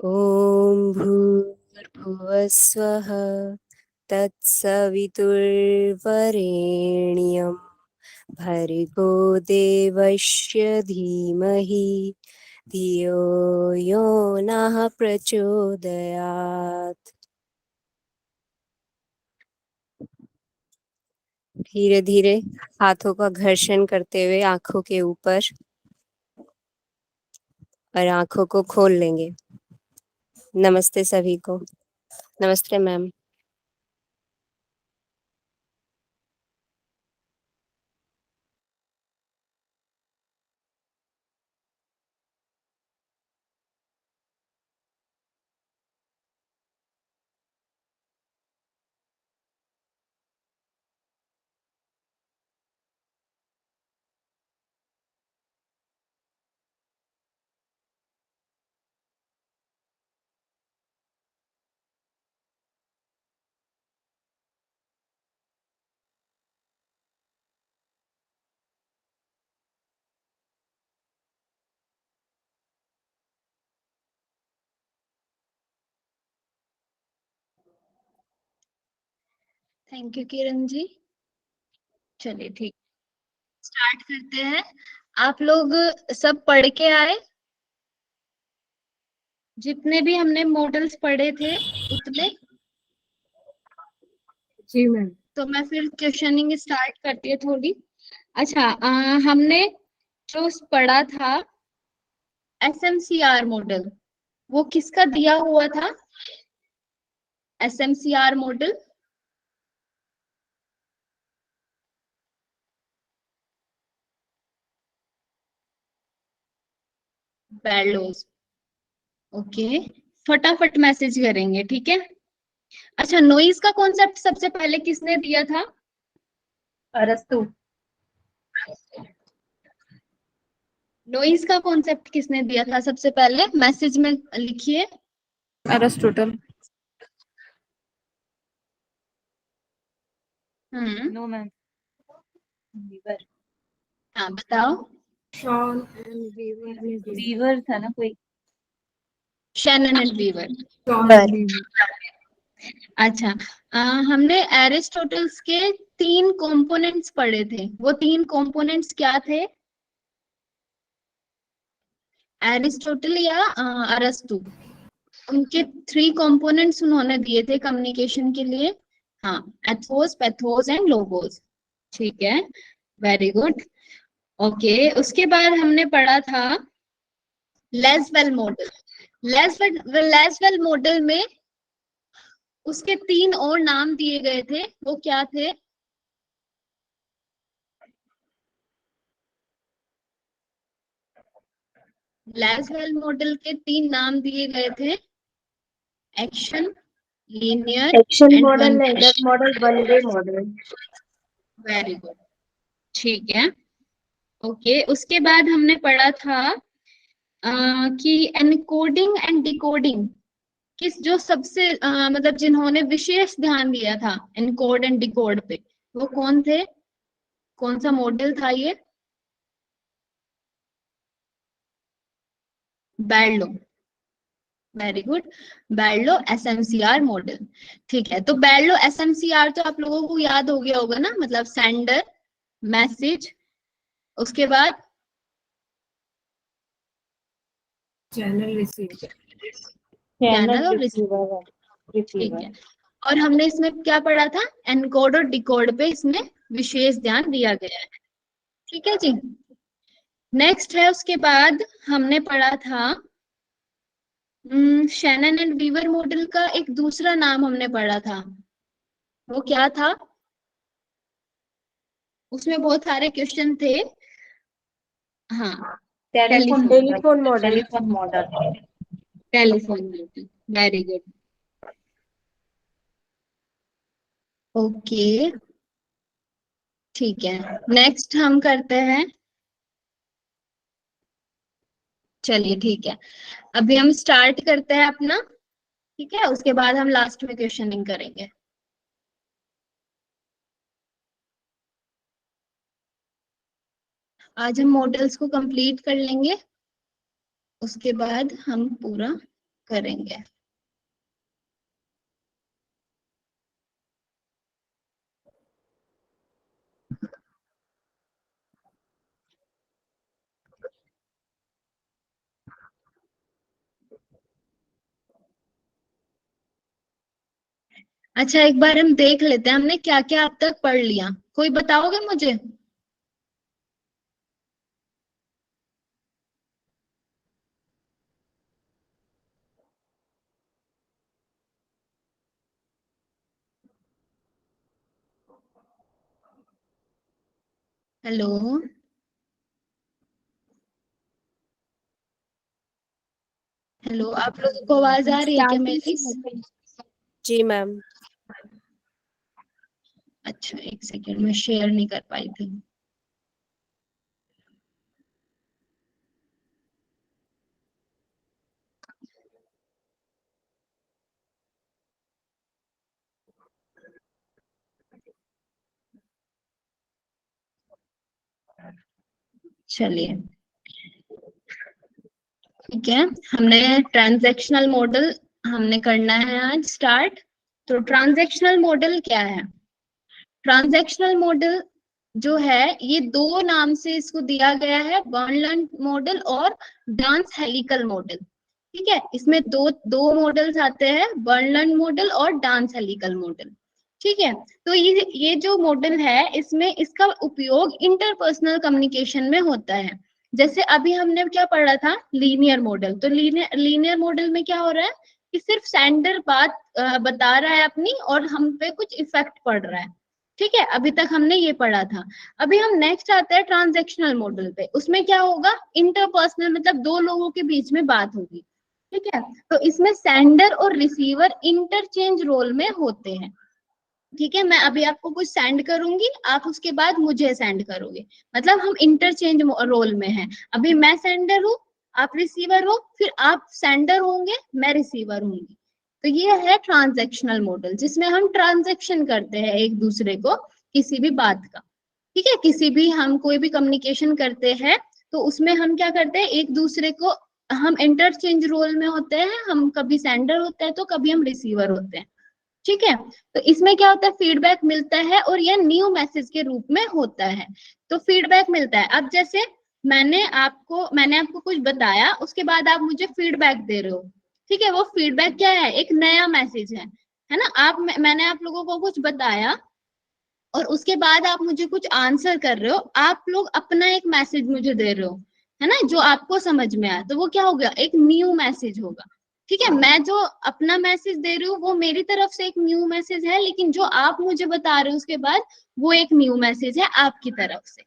ॐ भूर्भुवस्वः तत्सवितुर्वरेण्यं भर्गो देवस्य धीमहि धियो यो नः प्रचोदयात्। धीरे धीरे हाथों का घर्षण करते हुए आंखों के ऊपर और आंखों को खोल लेंगे। नमस्ते सभी को। नमस्ते ma'am. Thank you Kiran ji. चलिए ठीक, स्टार्ट करते हैं। आप लोग सब पढ़ के आए? जितने भी हमने मॉडल्स पढ़े थे उतने? जी मैम। तो मैं फिर क्वेश्चनिंग स्टार्ट करती है थोड़ी। अच्छा, हमने जो पढ़ा था एसएमसीआर मॉडल, वो किसका दिया हुआ था? एसएमसीआर मॉडल बैलोस। ओके, फटाफट मैसेज करेंगे, ठीक है? अच्छा, नॉइज का कॉन्सेप्ट सबसे पहले किसने दिया था? अरस्तु। नॉइज का कॉन्सेप्ट किसने दिया था सबसे पहले? मैसेज में लिखिए। अरिस्टोटल। No ma'am. हाँ, बताओ। शॉन वीवर था ना कोई? Shannon and Weaver. अच्छा, हमने एरिस्टोटल्स के 3 कंपोनेंट्स पढ़े थे। वो 3 कंपोनेंट्स क्या थे? एरिस्टोटल या अरस्तु, उनके 3 कंपोनेंट्स उन्होंने दिए थे कम्युनिकेशन के लिए। हाँ, एथोस, पैथोस एंड लोगोस। ठीक है, वेरी गुड। ओके, उसके बाद हमने पढ़ा था लेसवेल मॉडल। लेसवेल मॉडल में उसके 3 और नाम दिए गए थे, वो क्या थे? लेसवेल मॉडल के 3 नाम दिए गए थे, action, linear action and model, one way. Ladder model, one way model. Very good, ठीक है। ओके, उसके बाद हमने पढ़ा था कि एनकोडिंग एंड डिकोडिंग किस जो सबसे मतलब जिन्होंने विशेष ध्यान दिया था एनकोड एंड डिकोड पे, वो कौन थे? कौन सा मॉडल था ये? Berlo. Very good, Berlo SMCR model. ठीक है, तो बैरलो एसएमसीआर तो आप लोगों को याद हो गया होगा ना, मतलब सेंडर, मैसेज, उसके बाद चैनल रिसीवर। चैनल और रिसीवर। ठीक है, और हमने इसमें क्या पढ़ा था? एनकोड और डिकोड पे इसमें विशेष ध्यान दिया गया है। ठीक है जी। नेक्स्ट है, उसके बाद हमने पढ़ा था शैनन एंड वीवर मॉडल का एक दूसरा नाम हमने पढ़ा था, वो क्या था? उसमें बहुत सारे क्वेश्चन थे। हाँ, telephone model. Telephone model. Telephone model, very good. Okay, ठीक है, नेक्स्ट हम करते हैं। चलिए ठीक है, अभी हम स्टार्ट करते हैं अपना, ठीक है? उसके बाद हम लास्ट में क्वेश्चनिंग करेंगे। आज हम मॉडल्स को कंप्लीट कर लेंगे, उसके बाद हम पूरा करेंगे। अच्छा, एक बार हम देख लेते हैं हमने क्या क्या अब तक पढ़ लिया। कोई बताओगे मुझे? हेलो, हेलो, आप लोगों को आवाज आ रही है क्या मेरी? जी मैम। अच्छा, एक सेकेंड, मैं शेयर नहीं कर पाई थी। चलिए, ठीक है। हमने ट्रांजैक्शनल मॉडल हमने करना है आज स्टार्ट। तो ट्रांजैक्शनल मॉडल क्या है? ट्रांजैक्शनल मॉडल जो है ये दो नाम से इसको दिया गया है, बर्नलैंड मॉडल और डांस हेलिकल मॉडल। ठीक है, इसमें दो दो मॉडल्स आते हैं, बर्नलैंड मॉडल और डांस हेलिकल मॉडल। ठीक है, तो ये जो मॉडल है इसमें इसका उपयोग इंटरपर्सनल कम्युनिकेशन में होता है। जैसे अभी हमने क्या पढ़ा था, लीनियर मॉडल। तो लीनियर मॉडल में क्या हो रहा है कि सिर्फ सेंडर बात बता रहा है अपनी और हम पे कुछ इफेक्ट पड़ रहा है। ठीक है, अभी तक हमने ये पढ़ा था। अभी हम नेक्स्ट आते हैं ट्रांजैक्शनल मॉडल पे। उसमें क्या होगा, इंटरपर्सनल मतलब दो लोगों के बीच में बात होगी। ठीक है, तो इसमें सेंडर और रिसीवर इंटरचेंज रोल में होते हैं। ठीक है, मैं अभी आपको कुछ सेंड करूंगी, आप उसके बाद मुझे सेंड करोगे, मतलब हम इंटरचेंज रोल में हैं। अभी मैं सेंडर हूँ, आप रिसीवर हो, फिर आप सेंडर होंगे, मैं रिसीवर होंगी। तो ये है ट्रांजैक्शनल मॉडल, जिसमें हम ट्रांजैक्शन करते हैं एक दूसरे को किसी भी बात का। ठीक है, किसी भी हम कोई भी कम्युनिकेशन करते हैं तो उसमें हम क्या करते हैं, एक दूसरे को हम इंटरचेंज रोल में होते हैं। हम कभी सेंडर होते हैं तो कभी हम रिसीवर होते हैं। ठीक है, तो इसमें क्या होता है, फीडबैक मिलता है और यह न्यू मैसेज के रूप में होता है। तो फीडबैक मिलता है। अब जैसे मैंने आपको कुछ बताया, उसके बाद आप मुझे फीडबैक दे रहे हो। ठीक है, वो फीडबैक क्या है, एक नया मैसेज है ना। मैंने आप लोगों को कुछ बताया और उसके बाद आप मुझे कुछ आंसर कर रहे हो, आप लोग अपना एक मैसेज मुझे दे रहे हो, है ना, जो आपको समझ में आया। तो वो क्या हो गया, एक न्यू मैसेज होगा। ठीक है, मैं जो अपना मैसेज दे रही हूँ वो मेरी तरफ से एक न्यू मैसेज है, लेकिन जो आप मुझे बता रहे हो उसके बाद वो एक न्यू मैसेज है आपकी तरफ से।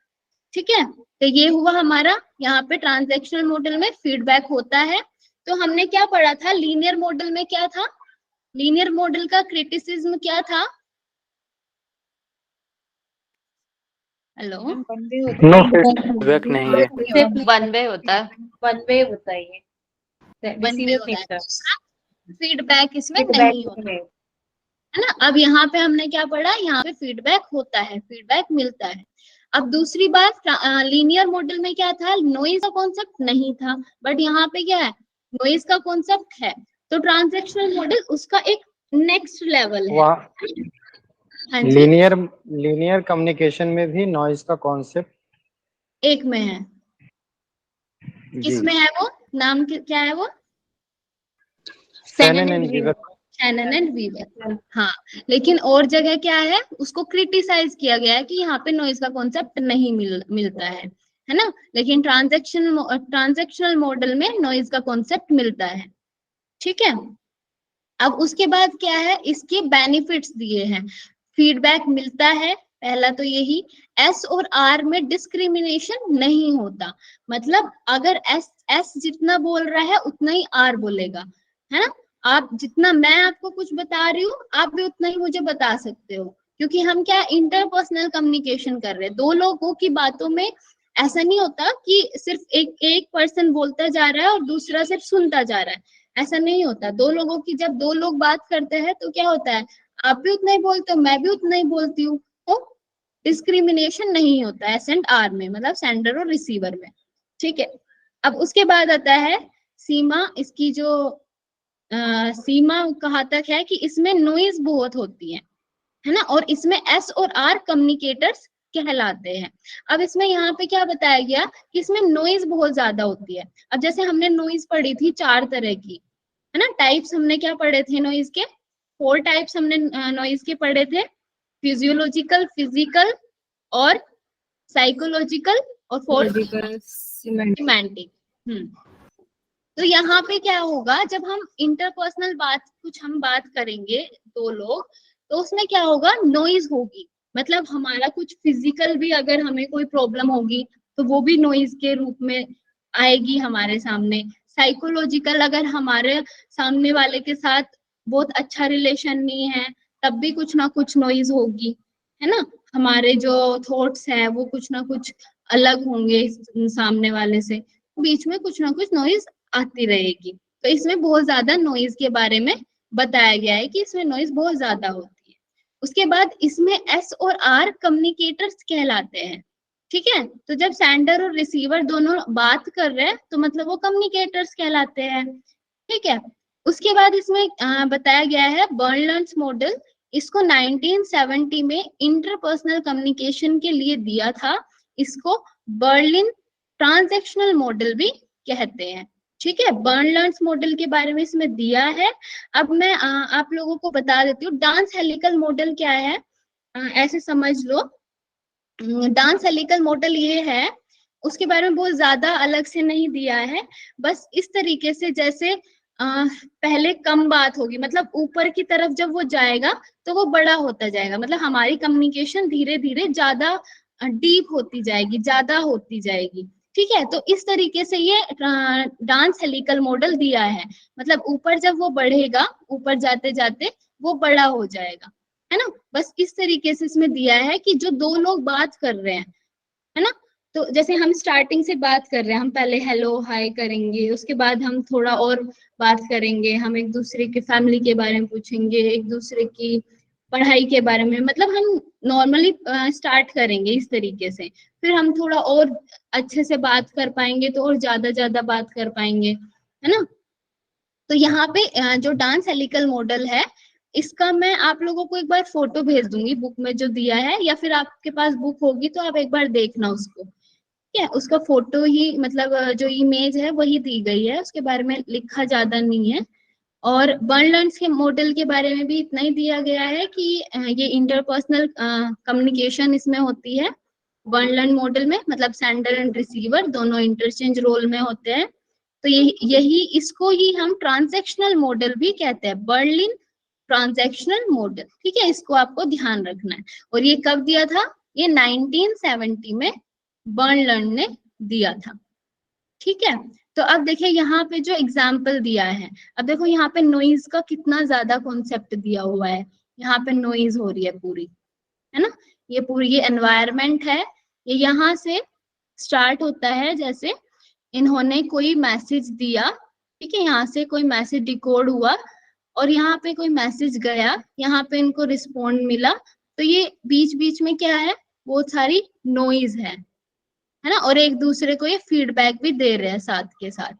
ठीक है, तो ये हुआ हमारा, यहाँ पे ट्रांजैक्शनल मॉडल में फीडबैक होता है। तो हमने क्या पढ़ा था, लीनियर मॉडल में क्या था, लीनियर मॉडल का क्रिटिसिज्म क्या था? हेलो, वन वे होता नो है, फीडबैक नहीं है। सिर्फ वन वे होता है, वन वे होता है ये, वन वे रिसीवर होता है, भेजता है, दूसरा फीडबैक इसमें फीडबैक नहीं होता, में। है ना। अब यहाँ पे हमने क्या पढ़ा, यहाँ पे फीडबैक होता है, फीडबैक मिलता है। अब दूसरी बात, लीनियर मॉडल में क्या था, नॉइज का कॉन्सेप्ट नहीं था, बट यहाँ पे क्या है, नॉइज का कॉन्सेप्ट है। तो ट्रांजैक्शनल मॉडल उसका एक नेक्स्ट लेवल है। वहाँ हाँ जी, लीनियर कम्युनिकेशन में भी नॉइज का कॉन्सेप्ट एक में है, जी किसमें है वो, नाम क्या है वो? Shannon and Weaver. Shannon and Weaver, हाँ। लेकिन और जगह क्या है, उसको क्रिटिसाइज किया गया है कि यहाँ पे नॉइज का कॉन्सेप्ट नहीं मिलता है ना। लेकिन ट्रांजैक्शनल मॉडल में नॉइज का कॉन्सेप्ट मिलता है। ठीक है, अब उसके बाद क्या है, इसके बेनिफिट्स दिए हैं। फीडबैक मिलता है, पहला तो यही। एस और आर में डिस्क्रिमिनेशन नहीं होता, मतलब अगर एस एस जितना बोल रहा है उतना ही आर बोलेगा, है ना। आप जितना मैं आपको कुछ बता रही हूँ आप भी उतना ही मुझे बता सकते हो, क्योंकि हम क्या इंटरपर्सनल कम्युनिकेशन कर रहे हैं। दो लोगों की बातों में ऐसा नहीं होता कि सिर्फ एक एक पर्सन बोलता जा रहा है और दूसरा सिर्फ सुनता जा रहा है, ऐसा नहीं होता। दो लोगों की, जब दो लोग बात करते हैं तो क्या होता है, आप भी उतना ही बोलते हो, मैं भी उतना ही बोलती हूँ, तो डिस्क्रिमिनेशन नहीं होता एस एंड आर में, मतलब सेंडर और रिसीवर में। ठीक है, अब उसके बाद आता है सीमा, इसकी जो सीमा कहाँ तक है कि इसमें नॉइज बहुत होती है ना, और इसमें एस और आर कम्युनिकेटर्स कहलाते हैं। अब इसमें यहाँ पे क्या बताया गया कि इसमें नॉइज बहुत ज्यादा होती है। अब जैसे हमने नॉइज पढ़ी थी 4 तरह की, है ना, टाइप्स हमने क्या पढ़े थे नॉइज के, 4 टाइप्स हमने नॉइज के पढ़े थे, फिजियोलॉजिकल, फिजिकल और साइकोलॉजिकल और फोर्थ सिमेंटिक। तो यहाँ पे क्या होगा, जब हम इंटरपर्सनल बात करेंगे दो लोग, तो उसमें क्या होगा, नॉइज होगी। मतलब हमारा कुछ फिजिकल भी अगर हमें कोई प्रॉब्लम होगी तो वो भी नॉइज के रूप में आएगी हमारे सामने। साइकोलॉजिकल, अगर हमारे सामने वाले के साथ बहुत अच्छा रिलेशन नहीं है तब भी कुछ ना कुछ नॉइज होगी, है ना। हमारे जो थॉट्स है वो कुछ ना कुछ अलग होंगे सामने वाले से, बीच में कुछ ना कुछ नॉइज आती रहेगी। तो इसमें बहुत ज्यादा नॉइज के बारे में बताया गया है कि इसमें नॉइज बहुत ज्यादा होती है। उसके बाद इसमें एस और आर कम्युनिकेटर्स कहलाते हैं, ठीक है। तो जब सेंडर और रिसीवर दोनों बात कर रहे हैं तो मतलब वो कम्युनिकेटर्स कहलाते हैं, ठीक है। उसके बाद इसमें बताया गया है बर्नलर्न्स मॉडल। इसको 1970 में इंटरपर्सनल कम्युनिकेशन के लिए दिया था। इसको बर्लिन ट्रांजैक्शनल मॉडल भी कहते हैं, ठीक है। बर्नलर्न्स मॉडल के बारे में इसमें दिया है। अब मैं आप लोगों को बता देती हूँ डांस हेलिकल मॉडल क्या है। ऐसे समझ लो, डांस हेलिकल मॉडल ये है, उसके बारे में बहुत ज्यादा अलग से नहीं दिया है, बस इस तरीके से जैसे पहले कम बात होगी, मतलब ऊपर की तरफ जब वो जाएगा तो वो बड़ा होता जाएगा, मतलब हमारी कम्युनिकेशन धीरे धीरे ज्यादा डीप होती जाएगी, ज्यादा होती जाएगी, ठीक है। तो इस तरीके से ये डांस हेलिकल मॉडल दिया है, मतलब ऊपर जब वो बढ़ेगा, ऊपर जाते जाते वो बड़ा हो जाएगा, है ना। बस इस तरीके से इसमें दिया है कि जो दो लोग बात कर रहे हैं, है ना, तो जैसे हम स्टार्टिंग से बात कर रहे हैं, हम पहले हेलो हाय करेंगे, उसके बाद हम थोड़ा और बात करेंगे, हम एक दूसरे के फैमिली के बारे में पूछेंगे, एक दूसरे की पढ़ाई के बारे में, मतलब हम नॉर्मली स्टार्ट करेंगे इस तरीके से। फिर हम थोड़ा और अच्छे से बात कर पाएंगे तो और ज्यादा बात कर पाएंगे, है ना। तो यहाँ पे जो डांस हेलिकल मॉडल है, इसका मैं आप लोगों को एक बार फोटो भेज दूंगी बुक में जो दिया है, या फिर आपके पास बुक होगी तो आप एक बार देखना उसको, ठीक है। उसका फोटो ही मतलब जो इमेज है वही दी गई है, उसके बारे में लिखा ज्यादा नहीं है। और बर्नलर्न्स के मॉडल के बारे में भी इतना ही दिया गया है कि ये इंटरपर्सनल कम्युनिकेशन इसमें होती है बर्नलर्न मॉडल में, मतलब सेंडर एंड रिसीवर दोनों इंटरचेंज रोल में होते हैं। तो यही इसको ही हम ट्रांजैक्शनल मॉडल भी कहते हैं, बर्लिन ट्रांजैक्शनल मॉडल, ठीक है। इसको आपको ध्यान रखना है। और ये कब दिया था, ये 1970 में बर्नलर्न ने दिया था, ठीक है। तो अब देखिए यहाँ पे जो एग्जाम्पल दिया है, अब देखो यहाँ पे नॉइज का कितना ज्यादा कॉन्सेप्ट दिया हुआ है। यहाँ पे नॉइज हो रही है पूरी, है ना, ये पूरी ये एनवायरमेंट है, ये यहाँ से स्टार्ट होता है, जैसे इन्होंने कोई मैसेज दिया, ठीक है, यहाँ से कोई मैसेज डिकोड हुआ और यहाँ पे कोई मैसेज गया, यहाँ पे इनको रिस्पॉन्ड मिला, तो ये बीच बीच में क्या है, बहुत सारी नॉइज है ना, और एक दूसरे को ये फीडबैक भी दे रहे हैं साथ के साथ,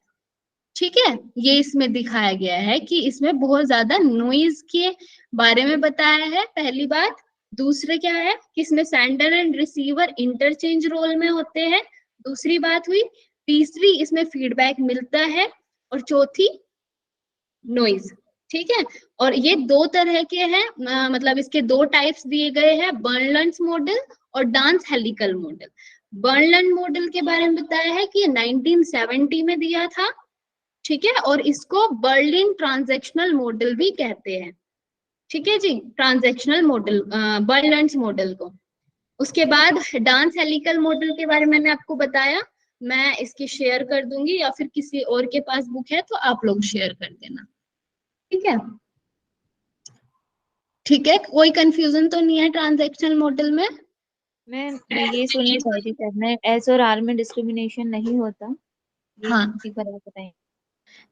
ठीक है। ये इसमें दिखाया गया है कि इसमें बहुत ज्यादा नॉइज के बारे में बताया है, पहली बात। दूसरे क्या है कि इसमें sender and receiver interchange role में होते हैं, दूसरी बात हुई। तीसरी, इसमें फीडबैक मिलता है, और चौथी नॉइज, ठीक है। और ये 2 तरह के हैं, मतलब इसके 2 टाइप्स दिए गए हैं, बर्नलर्न्स मॉडल और डांस हेलिकल मॉडल। बर्नलर्न मॉडल के बारे में बताया है कि 1970 में दिया था, ठीक है, और इसको बर्लिन ट्रांजैक्शनल मॉडल भी कहते हैं, ठीक है जी, ट्रांजैक्शनल मॉडल बर्नलर्न्स मॉडल को। उसके बाद डांस हेलिकल मॉडल के बारे में मैंने आपको बताया, मैं इसकी शेयर कर दूंगी, या फिर किसी और के पास बुक है तो आप लोग शेयर कर देना, ठीक है। ठीक है, कोई कंफ्यूजन तो नहीं है ट्रांजैक्शनल मॉडल में। मैं ये सुननी चाह रही थी मैं, एस और आर में डिस्क्रिमिनेशन नहीं होता, ये हाँ, एक बार आप बताएं।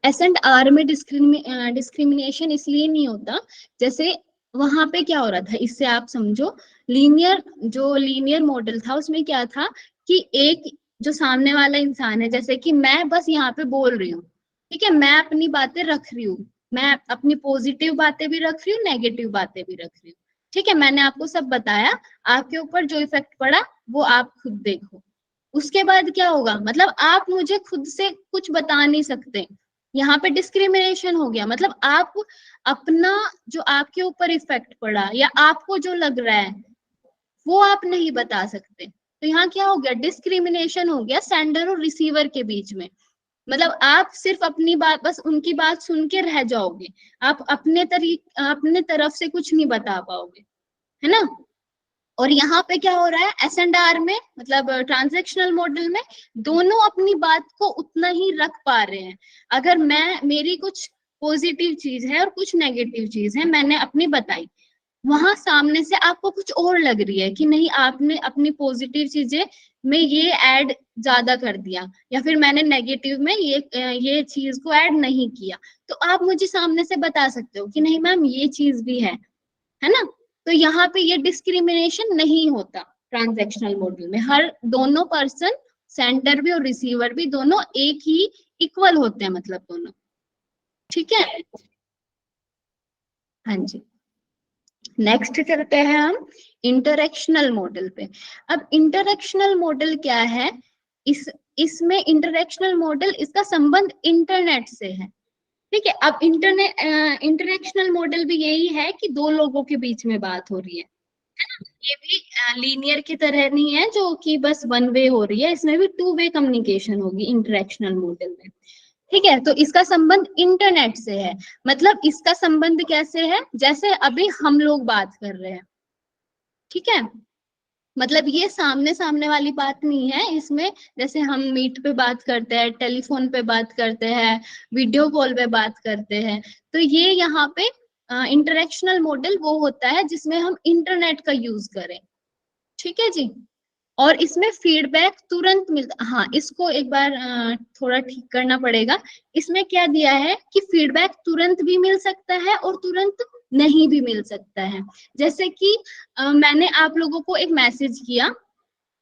एस एंड आर में डिस्क्रिमिनेशन इसलिए नहीं होता, जैसे वहां पे क्या हो रहा था, इससे आप समझो, लीनियर मॉडल था, उसमें क्या था कि एक जो सामने वाला इंसान है, जैसे कि मैं बस यहाँ पे बोल रही हूँ, ठीक है, मैं अपनी बातें रख रही हूँ, मैं अपनी पॉजिटिव बातें भी रख रही हूँ, नेगेटिव बातें भी रख रही हूँ। ठीक है, मैंने आपको सब बताया, आपके ऊपर जो इफेक्ट पड़ा वो आप खुद देखो। उसके बाद क्या होगा, मतलब आप मुझे खुद से कुछ बता नहीं सकते, यहाँ पे डिस्क्रिमिनेशन हो गया। मतलब आप अपना जो आपके ऊपर इफेक्ट पड़ा या आपको जो लग रहा है वो आप नहीं बता सकते। तो यहाँ क्या हो गया, डिस्क्रिमिनेशन हो गया सेंडर और रिसीवर के बीच में। मतलब आप सिर्फ अपनी बात, बस उनकी बात सुन के रह जाओगे, आप अपने तरफ से कुछ नहीं बता पाओगे, है ना। और यहाँ पे क्या हो रहा है, S&R में, मतलब ट्रांजैक्शनल मॉडल में दोनों अपनी बात को उतना ही रख पा रहे हैं। अगर मेरी कुछ पॉजिटिव चीज है और कुछ नेगेटिव चीज है, मैंने अपनी बताई, वहां सामने से आपको कुछ और लग रही है कि नहीं, आपने अपनी पॉजिटिव चीजें में ये ऐड ज्यादा कर दिया, या फिर मैंने नेगेटिव में ये चीज को ऐड नहीं किया, तो आप मुझे सामने से बता सकते हो कि नहीं मैम ये चीज भी है ना। तो यहाँ पे ये डिस्क्रिमिनेशन नहीं होता ट्रांजैक्शनल मॉडल में, हर दोनों पर्सन, सेंडर भी और रिसीवर भी, दोनों एक ही इक्वल होते हैं, मतलब दोनों। ठीक है, हाँ जी। नेक्स्ट चलते हैं हम इंटरेक्शनल मॉडल पे। अब इंटरेक्शनल मॉडल क्या है, इसमें इंटरेक्शनल मॉडल, इसका संबंध इंटरनेट से है। ठीक है, अब इंटरेक्शनल मॉडल भी यही है कि दो लोगों के बीच में बात हो रही है ना। ये भी लीनियर की तरह नहीं है जो कि बस वन वे हो रही है, इसमें भी टू वे कम्युनिकेशन होगी इंटरेक्शनल मॉडल में। ठीक है, तो इसका संबंध इंटरनेट से है। मतलब इसका संबंध कैसे है, जैसे अभी हम लोग बात कर रहे हैं, ठीक है, मतलब ये सामने सामने वाली बात नहीं है इसमें। जैसे हम मीट पे बात करते हैं, टेलीफोन पे बात करते हैं, वीडियो कॉल पे बात करते हैं, तो ये यहाँ पे इंटरेक्शनल मॉडल वो होता है जिसमें हम इंटरनेट का यूज करें। ठीक है जी, और इसमें फीडबैक तुरंत मिलता, हाँ इसको एक बार थोड़ा ठीक करना पड़ेगा। इसमें क्या दिया है कि फीडबैक तुरंत भी मिल सकता है और तुरंत नहीं भी मिल सकता है। जैसे कि मैंने आप लोगों को एक मैसेज किया,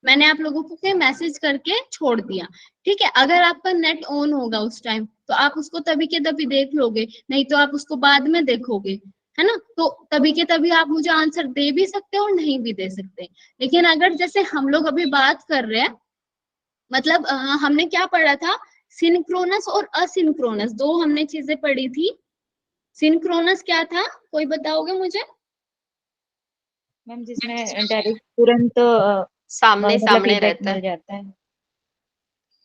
मैंने आप लोगों को मैसेज करके छोड़ दिया, ठीक है, अगर आपका नेट ऑन होगा उस टाइम तो आप उसको तभी के तभी देख लोगे, नहीं तो आप उसको बाद में देखोगे, है ना। तो तभी के तभी आप मुझे आंसर दे भी सकते हो और नहीं भी दे सकते। लेकिन अगर जैसे हम लोग अभी बात कर रहे हैं, मतलब हमने क्या पढ़ा था, सिंक्रोनस और असिंक्रोनस, दो हमने चीजें पढ़ी थी। सिंक्रोनस क्या था, कोई बताओगे मुझे? मैम जिसमें डायरेक्ट तुरंत सामने मतलब सामने फीडबैक रहता मिल है, जाता है।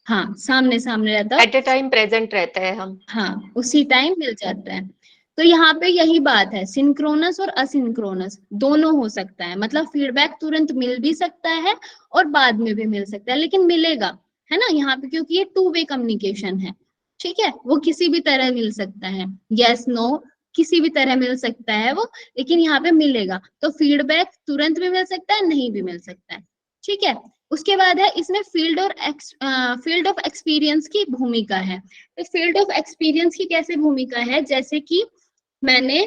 हाँ सामने सामने रहता है, एट ए टाइम प्रेजेंट रहते हैं हम। हाँ उसी टाइम मिल जाता है। तो यहाँ पे यही बात है, सिंक्रोनस और असिंक्रोनस दोनों हो सकता है, मतलब फीडबैक तुरंत मिल भी सकता है और बाद में भी मिल सकता है, लेकिन मिलेगा, है ना यहाँ पे, क्योंकि ये टू वे कम्युनिकेशन है। ठीक है, वो किसी भी तरह मिल सकता है, यस नो किसी भी तरह मिल सकता है वो, लेकिन यहाँ पे मिलेगा। तो फीडबैक तुरंत भी मिल सकता है, नहीं भी मिल सकता है। ठीक है, उसके बाद है इसमें फील्ड ऑफ एक्सपीरियंस की भूमिका है। तो फील्ड ऑफ एक्सपीरियंस की कैसे भूमिका है, जैसे कि मैंने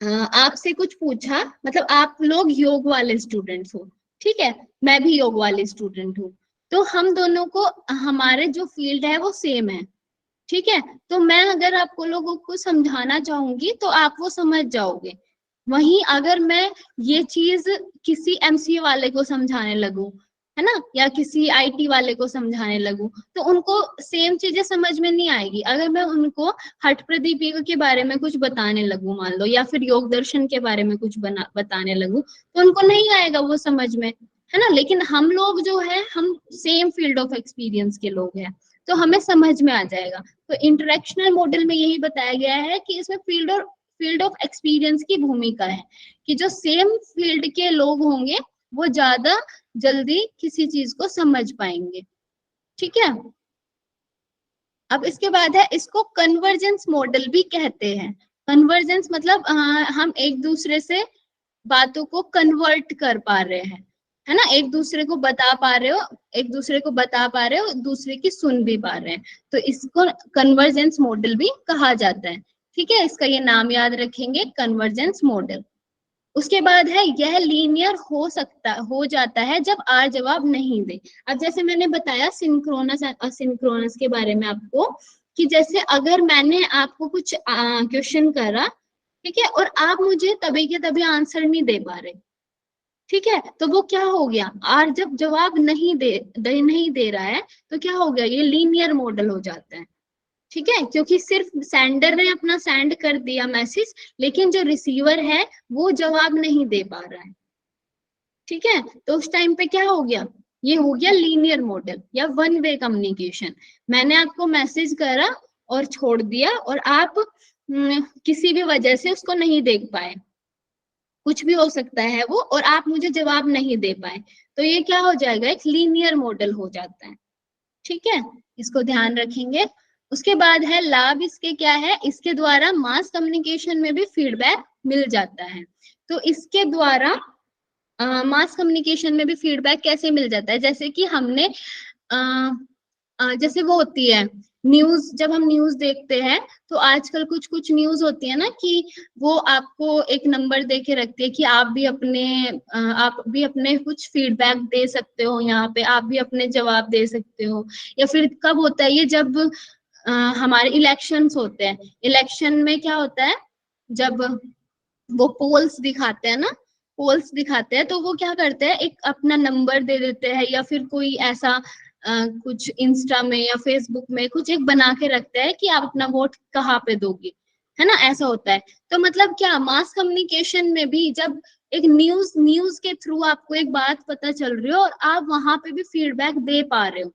आपसे कुछ पूछा, मतलब आप लोग योग वाले स्टूडेंट्स हो, ठीक है, मैं भी योग वाले स्टूडेंट हूँ, तो हम दोनों को हमारे जो फील्ड है वो सेम है। ठीक है, तो मैं अगर आपको लोगों को समझाना चाहूंगी तो आप वो समझ जाओगे। वहीं अगर मैं ये चीज किसी MCA वाले को समझाने लगूं, है ना, या किसी IT वाले को समझाने लगूं, तो उनको सेम चीजें समझ में नहीं आएगी। अगर मैं उनको हठ प्रदीप योग के बारे में कुछ बताने लगूं मान लो, या फिर योग दर्शन के बारे में कुछ बताने लगूं, तो उनको नहीं आएगा वो समझ में, है ना। लेकिन हम लोग जो है, हम सेम फील्ड ऑफ एक्सपीरियंस के लोग हैं, तो हमें समझ में आ जाएगा। तो इंटरेक्शनल मॉडल में यही बताया गया है कि इसमें फील्ड ऑफ एक्सपीरियंस की भूमिका है, कि जो सेम फील्ड के लोग होंगे वो ज्यादा जल्दी किसी चीज को समझ पाएंगे। ठीक है, अब इसके बाद है, इसको कन्वर्जेंस मॉडल भी कहते हैं। कन्वर्जेंस मतलब हम एक दूसरे से बातों को कन्वर्ट कर पा रहे हैं, है ना, एक दूसरे को बता पा रहे हो, एक दूसरे को बता पा रहे हो, दूसरे की सुन भी पा रहे हैं, तो इसको कन्वर्जेंस मॉडल भी कहा जाता है। ठीक है, इसका ये नाम याद रखेंगे, कन्वर्जेंस मॉडल। उसके बाद है, यह लीनियर हो जाता है जब R जवाब नहीं दे। अब जैसे मैंने बताया सिंक्रोनस असिंक्रोनस के बारे में आपको, कि जैसे अगर मैंने आपको कुछ क्वेश्चन करा, ठीक है, और आप मुझे तभी के तभी आंसर नहीं दे पा रहे, ठीक है, तो वो क्या हो गया, और जब जवाब नहीं दे रहा है तो क्या हो गया, ये लीनियर मॉडल हो जाता है, ठीक है, क्योंकि सिर्फ सेंडर ने अपना सेंड कर दिया मैसेज, लेकिन जो रिसीवर है वो जवाब नहीं दे पा रहा है, ठीक है, तो उस टाइम पे क्या हो गया, ये हो गया लीनियर मॉडल या वन वे कम्युनिकेशन। मैंने आपको मैसेज करा और छोड़ दिया और आप किसी भी वजह से उसको नहीं देख पाए, कुछ भी हो सकता है वो, और आप मुझे जवाब नहीं दे पाए, तो ये क्या हो जाएगा, एक लीनियर मॉडल हो जाता है, ठीक है, इसको ध्यान रखेंगे। उसके बाद है लाभ इसके क्या है, इसके द्वारा मास कम्युनिकेशन में भी फीडबैक मिल जाता है। तो इसके द्वारा मास कम्युनिकेशन में भी फीडबैक कैसे मिल जाता है, जैसे कि हमने जैसे वो होती है न्यूज, जब हम न्यूज देखते हैं तो आजकल कुछ कुछ न्यूज होती है ना कि वो आपको एक नंबर दे के रखती है कि आप भी अपने कुछ फीडबैक दे सकते हो, यहाँ पे आप भी अपने जवाब दे सकते हो। या फिर कब होता है ये, जब हमारे इलेक्शंस होते हैं, इलेक्शन में क्या होता है, जब वो पोल्स दिखाते हैं ना, पोल्स दिखाते हैं तो वो क्या करते हैं, एक अपना नंबर दे देते हैं, या फिर कोई ऐसा कुछ इंस्टा में या फेसबुक में कुछ एक बना के रखते हैं कि आप अपना वोट कहाँ पे दोगे, है ना, ऐसा होता है। तो मतलब क्या, मास कम्युनिकेशन में भी जब एक न्यूज के थ्रू आपको एक बात पता चल रही हो और आप वहां पे भी फीडबैक दे पा रहे हो,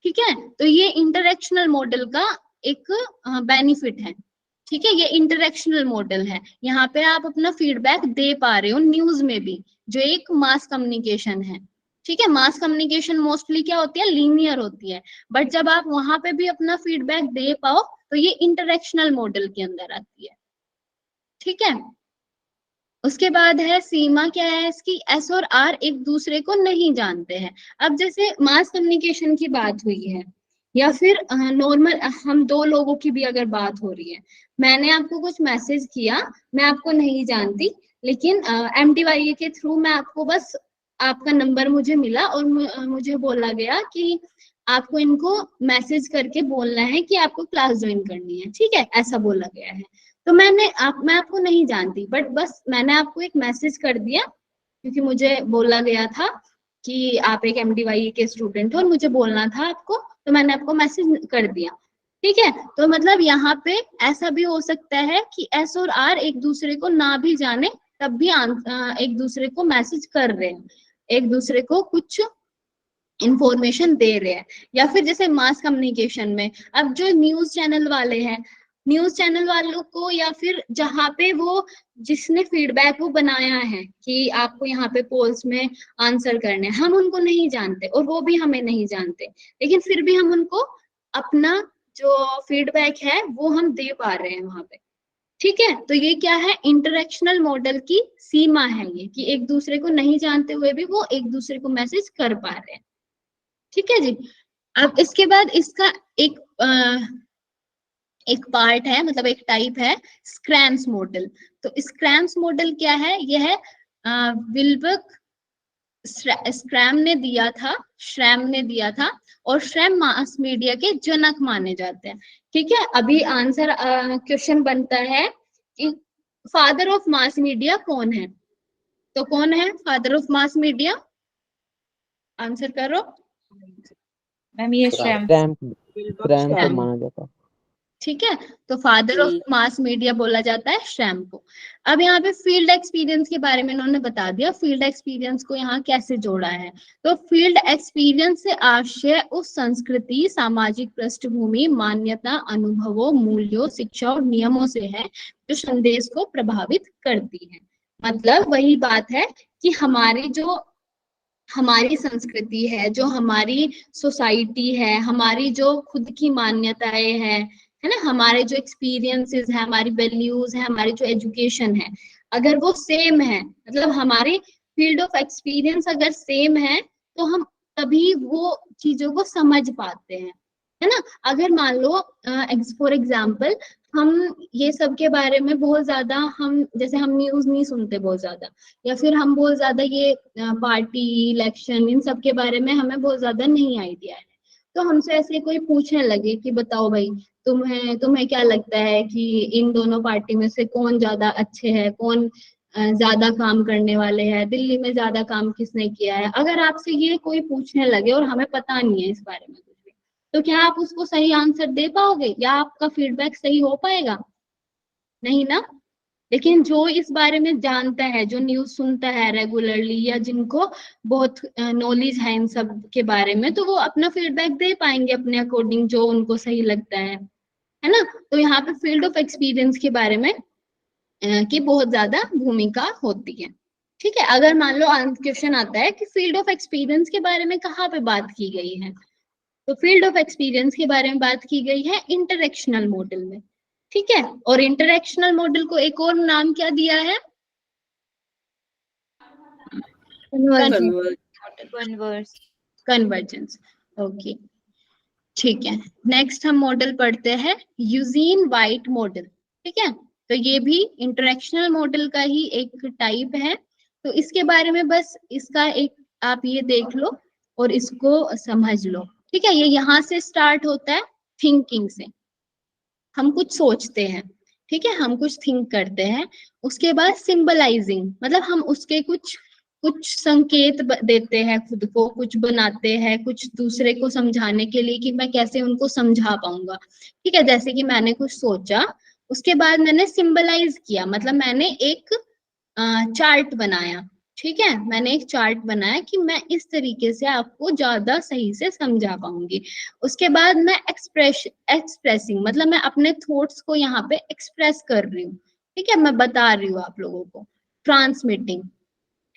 ठीक है, तो ये इंटरेक्शनल मॉडल का एक बेनिफिट है, ठीक है, ये इंटरेक्शनल मॉडल है, यहाँ पे आप अपना फीडबैक दे पा रहे हो न्यूज में भी, जो एक मास कम्युनिकेशन है, ठीक है। मास कम्युनिकेशन मोस्टली क्या होती है, लीनियर होती है, बट जब आप वहां पे भी अपना फीडबैक दे पाओ तो ये इंटरेक्शनल मॉडल के अंदर आती है, ठीक है। उसके बाद है सीमा क्या है इसकी, एस और आर एक दूसरे को नहीं जानते हैं। अब जैसे मास कम्युनिकेशन की बात हुई है, या फिर नॉर्मल हम दो लोगों की भी अगर बात हो रही है, मैंने आपको कुछ मैसेज किया, मैं आपको नहीं जानती, लेकिन MTYA के थ्रू मैं आपको बस, आपका नंबर मुझे मिला और मुझे बोला गया कि आपको इनको मैसेज करके बोलना है कि आपको क्लास ज्वाइन करनी है, ठीक है, ऐसा बोला गया है। तो मैं आपको नहीं जानती, बट बस मैंने आपको एक मैसेज कर दिया क्योंकि मुझे बोला गया था कि आप एक MTYA के स्टूडेंट हो और मुझे बोलना था आपको, तो मैंने आपको मैसेज कर दिया, ठीक है। तो मतलब यहाँ पे ऐसा भी हो सकता है कि S और R एक दूसरे को ना भी जाने, तब भी एक दूसरे को मैसेज कर रहे हैं, एक दूसरे को कुछ इंफॉर्मेशन दे रहे हैं। या फिर जैसे मास कम्युनिकेशन में, अब जो न्यूज चैनल वाले हैं, न्यूज चैनल वालों को, या फिर जहाँ पे वो जिसने फीडबैक वो बनाया है कि आपको यहाँ पे पोल्स में आंसर करने, हम उनको नहीं जानते और वो भी हमें नहीं जानते, लेकिन फिर भी हम उनको अपना जो फीडबैक है वो हम दे पा रहे हैं वहां पे, ठीक है। तो ये क्या है, इंटरेक्शनल मॉडल की सीमा है ये, कि एक दूसरे को नहीं जानते हुए भी वो एक दूसरे को मैसेज कर पा रहे हैं, ठीक है जी। अब इसके बाद इसका एक पार्ट है, मतलब एक टाइप है स्क्रैम्स मॉडल। तो स्क्रैम्स मॉडल क्या है, यह है विल्बक श्रैम ने दिया था और श्रैम मास मीडिया के जनक माने जाते हैं, ठीक है। अभी आंसर क्वेश्चन बनता है कि फादर ऑफ मास मीडिया कौन है, तो कौन है father of mass media, answer करो। मैम ये श्रैम को माना जाता, ठीक है, तो फादर ऑफ मास मीडिया बोला जाता है श्रैम को। अब यहाँ पे फील्ड एक्सपीरियंस के बारे में इन्होंने बता दिया, फील्ड एक्सपीरियंस को यहाँ कैसे जोड़ा है। तो फील्ड एक्सपीरियंस से आशय उस संस्कृति, सामाजिक पृष्ठभूमि, मान्यता, अनुभवों, मूल्यों, शिक्षा और नियमों से है जो संदेश को प्रभावित करती है। मतलब वही बात है कि हमारी संस्कृति है, जो हमारी सोसाइटी है, हमारी जो खुद की मान्यताएं हैं, है ना, हमारे जो एक्सपीरियंसेस है, हमारी वैल्यूज है, हमारी जो एजुकेशन है, अगर वो सेम है, मतलब हमारी फील्ड ऑफ एक्सपीरियंस अगर सेम है, तो हम तभी वो चीजों को समझ पाते हैं, है ना। अगर मान लो फॉर एग्जाम्पल हम ये सब के बारे में बहुत ज्यादा, जैसे हम न्यूज नहीं सुनते बहुत ज्यादा, या फिर हम बहुत ज्यादा ये पार्टी, इलेक्शन, इन सब के बारे में हमें बहुत ज्यादा नहीं आइडिया है, तो हमसे ऐसे कोई पूछने लगे कि बताओ भाई, तुम्हें क्या लगता है कि इन दोनों पार्टी में से कौन ज्यादा अच्छे है, कौन ज्यादा काम करने वाले हैं, दिल्ली में ज्यादा काम किसने किया है, अगर आपसे ये कोई पूछने लगे और हमें पता नहीं है इस बारे में कुछ भी, तो क्या आप उसको सही आंसर दे पाओगे या आपका फीडबैक सही हो पाएगा? नहीं ना। लेकिन जो इस बारे में जानता है, जो न्यूज सुनता है रेगुलरली, या जिनको बहुत नॉलेज है इन सब के बारे में, तो वो अपना फीडबैक दे पाएंगे अपने अकॉर्डिंग जो उनको सही लगता है ना। तो यहाँ पे फील्ड ऑफ एक्सपीरियंस के बारे में की बहुत ज्यादा भूमिका होती है। ठीक है, अगर मान लो क्वेश्चन आता है कि फील्ड ऑफ एक्सपीरियंस के बारे में कहाँ पे बात की गई है, तो फील्ड ऑफ एक्सपीरियंस के बारे में बात की गई है इंटरेक्शनल मॉडल में। ठीक है, और इंटरेक्शनल मॉडल को एक और नाम क्या दिया है? कन्वर्स। कन्वर्जेंस। ओके, ठीक है। नेक्स्ट हम मॉडल पढ़ते हैं यूजीन वाइट मॉडल। ठीक है, तो ये भी इंटरेक्शनल मॉडल का ही एक टाइप है। तो इसके बारे में बस इसका एक आप ये देख लो और इसको समझ लो। ठीक है, ये यहाँ से स्टार्ट होता है थिंकिंग से, हम कुछ सोचते हैं, ठीक है, हम कुछ थिंक करते हैं, उसके बाद सिंबलाइजिंग, मतलब हम उसके कुछ कुछ संकेत देते हैं, खुद को कुछ बनाते हैं, कुछ दूसरे को समझाने के लिए कि मैं कैसे उनको समझा पाऊंगा। ठीक है, जैसे कि मैंने कुछ सोचा, उसके बाद मैंने सिंबलाइज किया, मतलब मैंने एक चार्ट बनाया। ठीक है, मैंने एक चार्ट बनाया कि मैं इस तरीके से आपको ज्यादा सही से समझा पाऊंगी। उसके बाद मैं एक्सप्रेसिंग, मतलब मैं अपने थॉट्स को यहाँ पे एक्सप्रेस कर रही हूँ। ठीक है, मैं बता रही हूँ आप लोगों को। ट्रांसमिटिंग,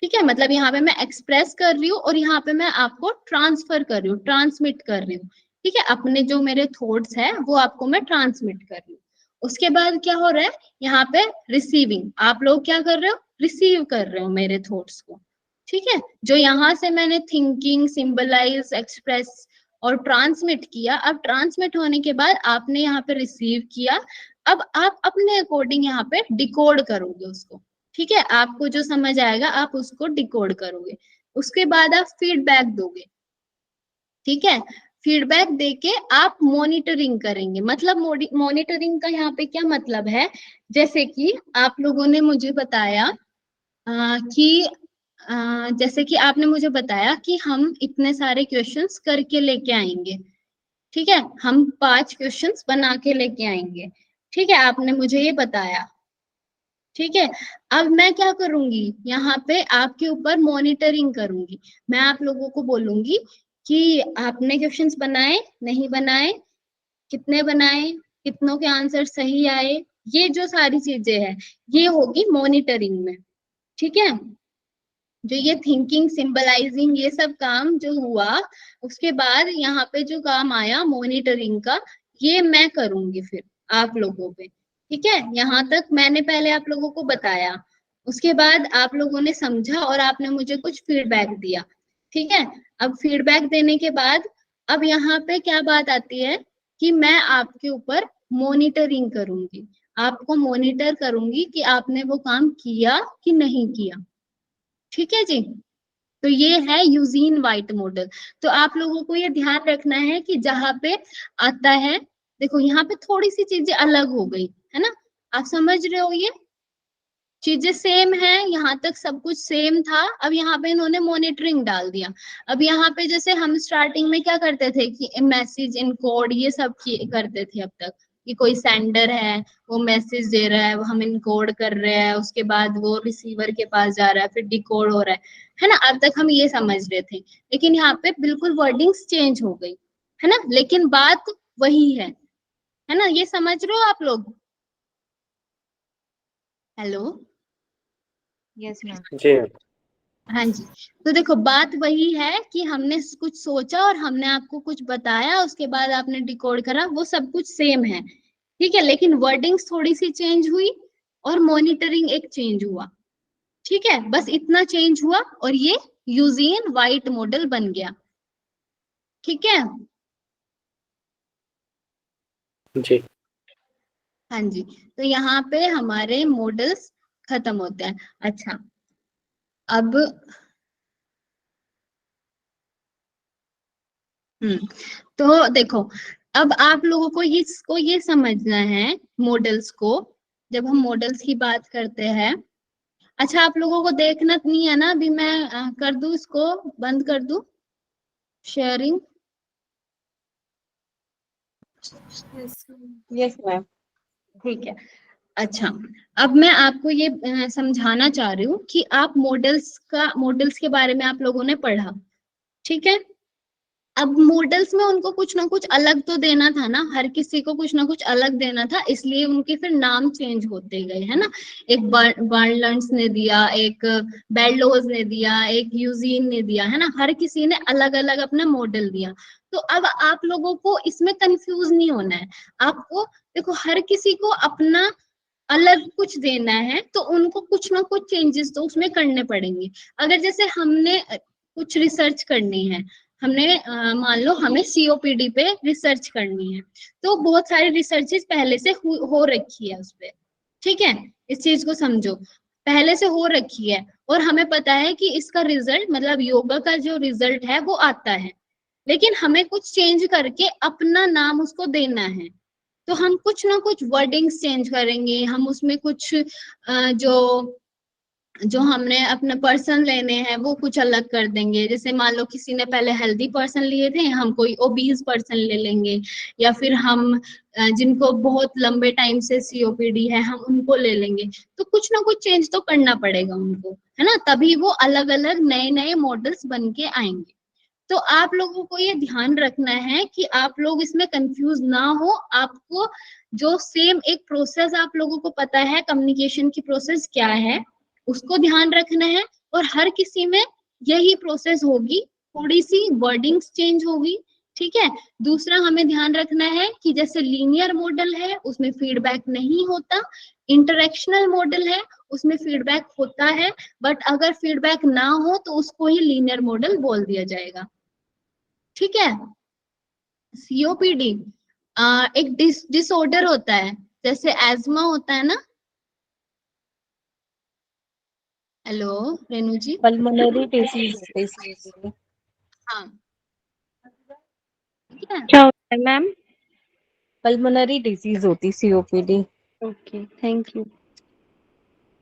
ठीक है, मतलब यहाँ पे मैं एक्सप्रेस कर रही हूँ और यहाँ पे मैं आपको ट्रांसफर कर रही हूँ, ट्रांसमिट कर रही हूँ। ठीक है, अपने जो मेरे थॉट्स है वो आपको मैं ट्रांसमिट कर रही हूँ। उसके बाद क्या हो रहा है यहाँ पे? रिसीविंग, आप लोग क्या कर रहे हो? रिसीव कर रहे हो मेरे थॉट्स को। ठीक है, जो यहाँ से मैंने थिंकिंग, सिंबलाइज, एक्सप्रेस और ट्रांसमिट किया, अब ट्रांसमिट होने के बाद आपने यहाँ पे रिसीव किया, अब आप अपने अकॉर्डिंग यहाँ पे डिकोड करोगे उसको। ठीक है, आपको जो समझ आएगा आप उसको डिकोड करोगे। उसके बाद आप फीडबैक दोगे। ठीक है, फीडबैक देके आप मॉनिटरिंग करेंगे। मतलब मॉनिटरिंग का यहाँ पे क्या मतलब है? जैसे कि आप लोगों ने मुझे बताया कि जैसे कि आपने मुझे बताया कि हम इतने सारे क्वेश्चंस करके लेके आएंगे। ठीक है, हम 5 क्वेश्चंस बना के लेके आएंगे। ठीक है, आपने मुझे ये बताया। ठीक है, अब मैं क्या करूंगी, यहाँ पे आपके ऊपर मॉनिटरिंग करूंगी। मैं आप लोगों को बोलूंगी कि आपने क्वेश्चंस बनाए, नहीं बनाए, कितने बनाए, कितनों के आंसर सही आए, ये जो सारी चीजें हैं ये होगी मॉनिटरिंग में। ठीक है, जो ये थिंकिंग, सिंबलाइजिंग, ये सब काम जो हुआ, उसके बाद यहाँ पे जो काम आया मॉनिटरिंग का, ये मैं करूंगी फिर आप लोगों पे। ठीक है, यहाँ तक मैंने पहले आप लोगों को बताया, उसके बाद आप लोगों ने समझा और आपने मुझे कुछ फीडबैक दिया। ठीक है, अब फीडबैक देने के बाद अब यहाँ पे क्या बात आती है कि मैं आपके ऊपर मॉनिटरिंग करूंगी, आपको मॉनिटर करूंगी कि आपने वो काम किया कि नहीं किया। ठीक है जी, तो ये है यूजीन वाइट मॉडल। तो आप लोगों को ये ध्यान रखना है कि जहां पे आता है, देखो यहाँ पे थोड़ी सी चीजें अलग हो गई है ना, आप समझ रहे हो? ये चीजें सेम है, यहाँ तक सब कुछ सेम था, अब यहाँ पे इन्होंने मॉनिटरिंग डाल दिया। अब यहाँ पे जैसे हम स्टार्टिंग में क्या करते थे कि मैसेज इनकोड ये सब करते थे अब तक, कि कोई सेंडर है वो मैसेज दे रहा है, वो हम इनकोड कर रहे हैं, उसके बाद वो रिसीवर के पास जा रहा है, फिर डिकोड हो रहा है ना। अब तक हम ये समझ रहे थे, लेकिन यहाँ पे बिल्कुल वर्डिंग्स चेंज हो गई है ना, लेकिन बात वही है ना। ये समझ रहे हो आप लोग? हेलो? Yes ma'am. जी हाँ जी, तो देखो बात वही है कि हमने कुछ सोचा और हमने आपको कुछ बताया, उसके बाद आपने डिकोड करा, वो सब कुछ सेम है। ठीक है, लेकिन वर्डिंग्स थोड़ी सी चेंज हुई और मॉनिटरिंग एक चेंज हुआ। ठीक है, बस इतना चेंज हुआ और ये यूजीन वाइट मॉडल बन गया। ठीक है, जी हाँ जी, तो यहाँ पे हमारे मॉडल्स खत्म होते हैं। अच्छा, अब तो देखो, अब आप लोगों को ये समझना है मॉडल्स को, जब हम मॉडल्स की बात करते हैं। अच्छा, आप लोगों को देखना नहीं है ना? अभी मैं कर दूं, इसको बंद कर दूं शेयरिंग? Yes ma'am. ठीक है। अच्छा, अब मैं आपको ये समझाना चाह रही हूँ कि आप मॉडल्स के बारे में आप लोगों ने पढ़ा, ठीक है? अब मॉडल्स में उनको कुछ ना कुछ अलग तो देना था ना, हर किसी को कुछ ना कुछ अलग देना था, इसलिए उनके फिर नाम चेंज होते गए, है ना? एक बार्नलैंड्स ने दिया, एक बेल्लोज ने दिया, एक यूजीन ने दिया, है ना? हर किसी ने अलग अलग अपना मॉडल दिया। तो अब आप लोगों को इसमें कंफ्यूज नहीं होना है। आपको देखो, हर किसी को अपना अलग कुछ देना है, तो उनको कुछ ना कुछ चेंजेस तो उसमें करने पड़ेंगे। अगर जैसे हमने कुछ रिसर्च करनी है, हमने मान लो हमें सीओपीडी पे रिसर्च करनी है, तो बहुत सारी रिसर्चेस पहले से हो रखी है उस पे, ठीक है? इस चीज को समझो, पहले से हो रखी है, और हमें पता है कि इसका रिजल्ट, मतलब योगा का जो रिजल्ट है वो आता है, लेकिन हमें कुछ चेंज करके अपना नाम उसको देना है। तो हम कुछ ना कुछ वर्डिंग्स चेंज करेंगे, हम उसमें कुछ जो जो हमने अपने पर्सन लेने हैं वो कुछ अलग कर देंगे। जैसे मान लो किसी ने पहले हेल्दी पर्सन लिए थे, हम कोई ओबीज पर्सन ले लेंगे, या फिर हम जिनको बहुत लंबे टाइम से सीओपीडी है हम उनको ले लेंगे। तो कुछ ना कुछ चेंज तो करना पड़ेगा उनको, है ना? तभी वो अलग अलग नए नए मॉडल्स बन के आएंगे। तो आप लोगों को ये ध्यान रखना है कि आप लोग इसमें कंफ्यूज ना हो। आपको जो सेम एक प्रोसेस आप लोगों को पता है कम्युनिकेशन की प्रोसेस क्या है, उसको ध्यान रखना है, और हर किसी में यही प्रोसेस होगी, थोड़ी सी वर्डिंग्स चेंज होगी, ठीक है? दूसरा हमें ध्यान रखना है कि जैसे लीनियर मॉडल है उसमें फीडबैक नहीं होता, इंटरेक्शनल मॉडल है उसमें फीडबैक होता है, बट अगर फीडबैक ना हो तो उसको ही लीनियर मॉडल बोल दिया जाएगा, ठीक है? सीओपीडी एक डिसऑर्डर होता है, जैसे एज्मा होता है ना। हेलो रेनू जी। पल्मोनरी डिसीज होती है COPD। हाँ, ठीक है। क्या होता है मैम? पल्मोनरी डिसीज होती COPD। Okay, thank you.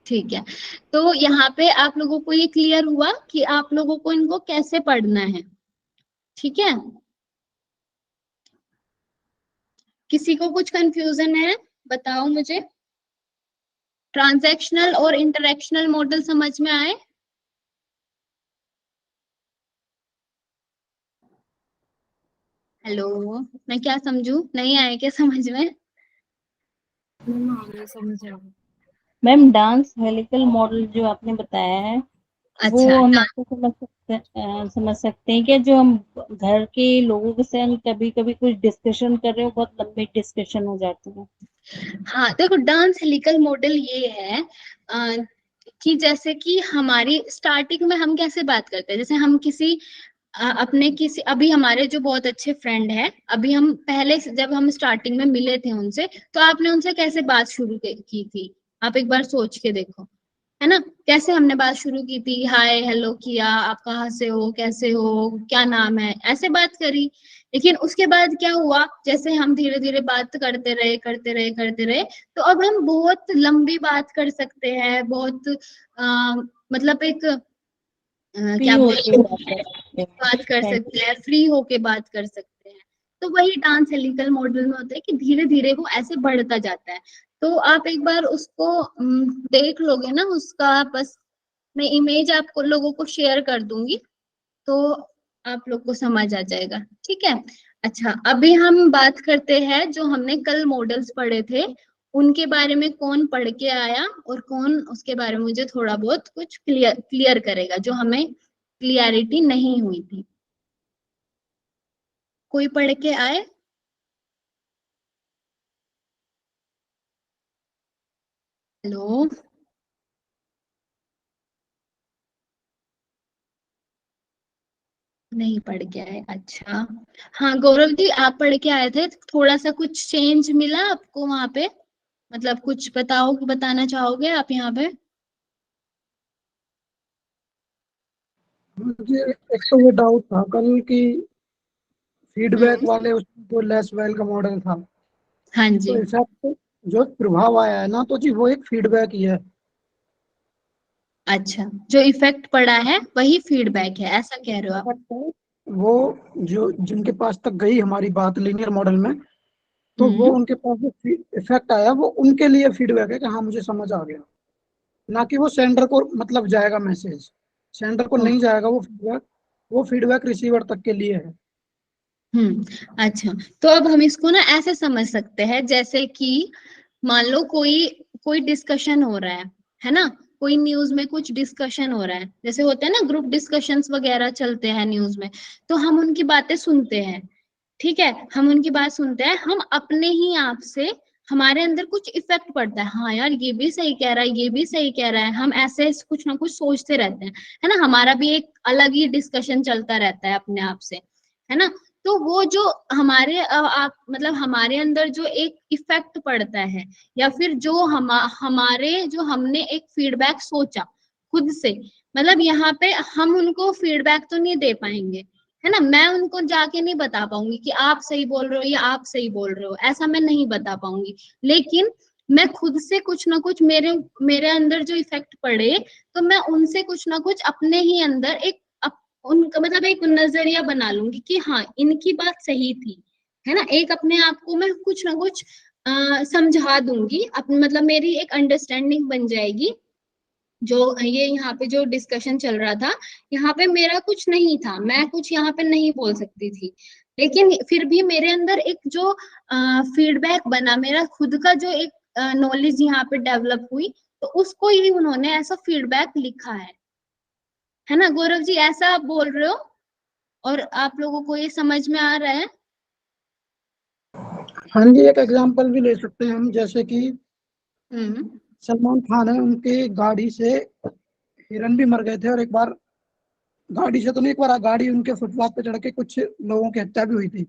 ठीक है, तो यहाँ पे आप लोगों को ये क्लियर हुआ कि आप लोगों को इनको कैसे पढ़ना है, ठीक है? किसी को कुछ कंफ्यूजन है? बताओ मुझे। ट्रांजैक्शनल और इंटरेक्शनल मॉडल समझ में आए? हेलो, मैं क्या समझू? नहीं आए क्या समझ में? मैम डांस हेलिकल मॉडल जो आपने बताया है वो अच्छा, हम ऐसे समझ सकते हैं कि जो हम घर के लोगों के साथ कभी कभी कुछ डिस्कशन कर रहे हो, बहुत लंबी डिस्कशन हो जाती है। हाँ देखो, डांस हेलिकल मॉडल ये है कि जैसे कि हमारी स्टार्टिंग में हम कैसे बात करते हैं, जैसे हम किसी अपने किसी, अभी हमारे जो बहुत अच्छे फ्रेंड है, अभी हम पहले जब हम स्टार्टिंग में मिले थे उनसे, तो आपने उनसे कैसे बात शुरू की थी? आप एक बार सोच के देखो, है ना? कैसे हमने बात शुरू की थी? हाय हेलो किया, आप कहाँ से हो, कैसे हो, क्या नाम है, ऐसे बात करी। लेकिन उसके बाद क्या हुआ, जैसे हम धीरे धीरे बात करते रहे, तो अब हम बहुत लंबी बात कर सकते हैं, बहुत मतलब एक फ्री क्या होके बोलते हैं, बात करते हैं। बात कर Thank सकते हैं, फ्री होके बात कर सकते हैं। तो वही डांस हेलिकल मॉडल में होता है कि धीरे धीरे वो ऐसे बढ़ता जाता है। तो आप एक बार उसको देख लोगे ना, उसका बस मैं इमेज आपको लोगों को शेयर कर दूंगी, तो आप लोग को समझ आ जाएगा, ठीक है? अच्छा, अभी हम बात करते हैं जो हमने कल मॉडल्स पढ़े थे, उनके बारे में कौन पढ़ के आया और कौन उसके बारे में मुझे थोड़ा बहुत कुछ क्लियर करेगा, जो हमें क्लियरिटी नहीं हुई थी। कोई पढ़ के आए? हेलो, नहीं पढ़ के आए, अच्छा। हाँ गौरव जी, आप पढ़ के आए थे, थोड़ा सा कुछ चेंज मिला आपको वहां पे? मतलब कुछ बताना चाहोगे आप यहाँ पे? मुझे एक तो ये डाउट था कल की फीडबैक वाले उसमें जो लेस वेल का मॉडल था, हाँ जी। तो इफेक्ट जो प्रभाव आया है ना, तो जी वो एक फीडबैक ही है। अच्छा, जो इफेक्ट पड़ा है वही फीडबैक है, ऐसा कह रहे हो आप? वो जो जिनके पास तक गई हमारी बात लीनियर मॉडल में, तो वो उनके पास जो इफेक्ट आया वो उनके लिए फीडबैक है कि हाँ मुझे समझ आ गया, ना कि वो सेंडर को मतलब जाएगा मैसेज, सेंडर को नहीं जाएगा वो फीडबैक रिसीवर तक के लिए है। अच्छा, तो अब हम इसको ना ऐसे समझ सकते हैं, जैसे कि मान लो कोई कोई डिस्कशन हो रहा है ना, कोई न्यूज में कुछ डिस्कशन हो रहा है, जैसे होते हैं ना ग्रुप डिस्कशंस वगैरह चलते हैं न्यूज में, तो हम उनकी बातें सुनते हैं, ठीक है, हम उनकी बात सुनते हैं, हम अपने ही आप से हमारे अंदर कुछ इफेक्ट पड़ता है, हाँ यार ये भी सही कह रहा है, ये भी सही कह रहा है, हम ऐसे कुछ ना कुछ सोचते रहते हैं, है ना, हमारा भी एक अलग ही डिस्कशन चलता रहता है अपने आप से, है ना। तो वो जो हमारे आप मतलब हमारे अंदर जो एक इफेक्ट पड़ता है, या फिर जो हमारे जो हमने एक फीडबैक सोचा खुद से, मतलब यहाँ पे हम उनको फीडबैक तो नहीं दे पाएंगे, है ना, मैं उनको जाके नहीं बता पाऊंगी कि आप सही बोल रहे हो या आप सही बोल रहे हो, ऐसा मैं नहीं बता पाऊंगी, लेकिन मैं खुद से कुछ ना कुछ मेरे मेरे अंदर जो इफेक्ट पड़े, तो मैं उनसे कुछ ना कुछ अपने ही अंदर एक उनका मतलब एक नजरिया बना लूंगी कि हाँ इनकी बात सही थी, है ना, एक अपने आप को मैं कुछ ना कुछ समझा दूंगी, अपने मतलब मेरी एक अंडरस्टैंडिंग बन जाएगी। जो ये यहाँ पे जो डिस्कशन चल रहा था, यहाँ पे मेरा कुछ नहीं था, मैं कुछ यहाँ पे नहीं बोल सकती थी, लेकिन फिर भी मेरे अंदर एक जो फीडबैक बना, मेरा खुद का जो एक नॉलेज यहाँ पे डेवलप हुई, तो उसको ही उन्होंने ऐसा फीडबैक लिखा है ना। गौरव जी ऐसा आप बोल रहे हो, और आप लोगों को ये समझ में आ रहा है? हाँ जी, एक एग्जांपल भी ले सकते हैं हम, जैसे कि सलमान खान है, उनके गाड़ी से हिरन भी मर गए थे, और एक बार गाड़ी से तो नहीं, एक बार गाड़ी उनके फुटपाथ पे चढ़ के कुछ लोगों की हत्या भी हुई थी।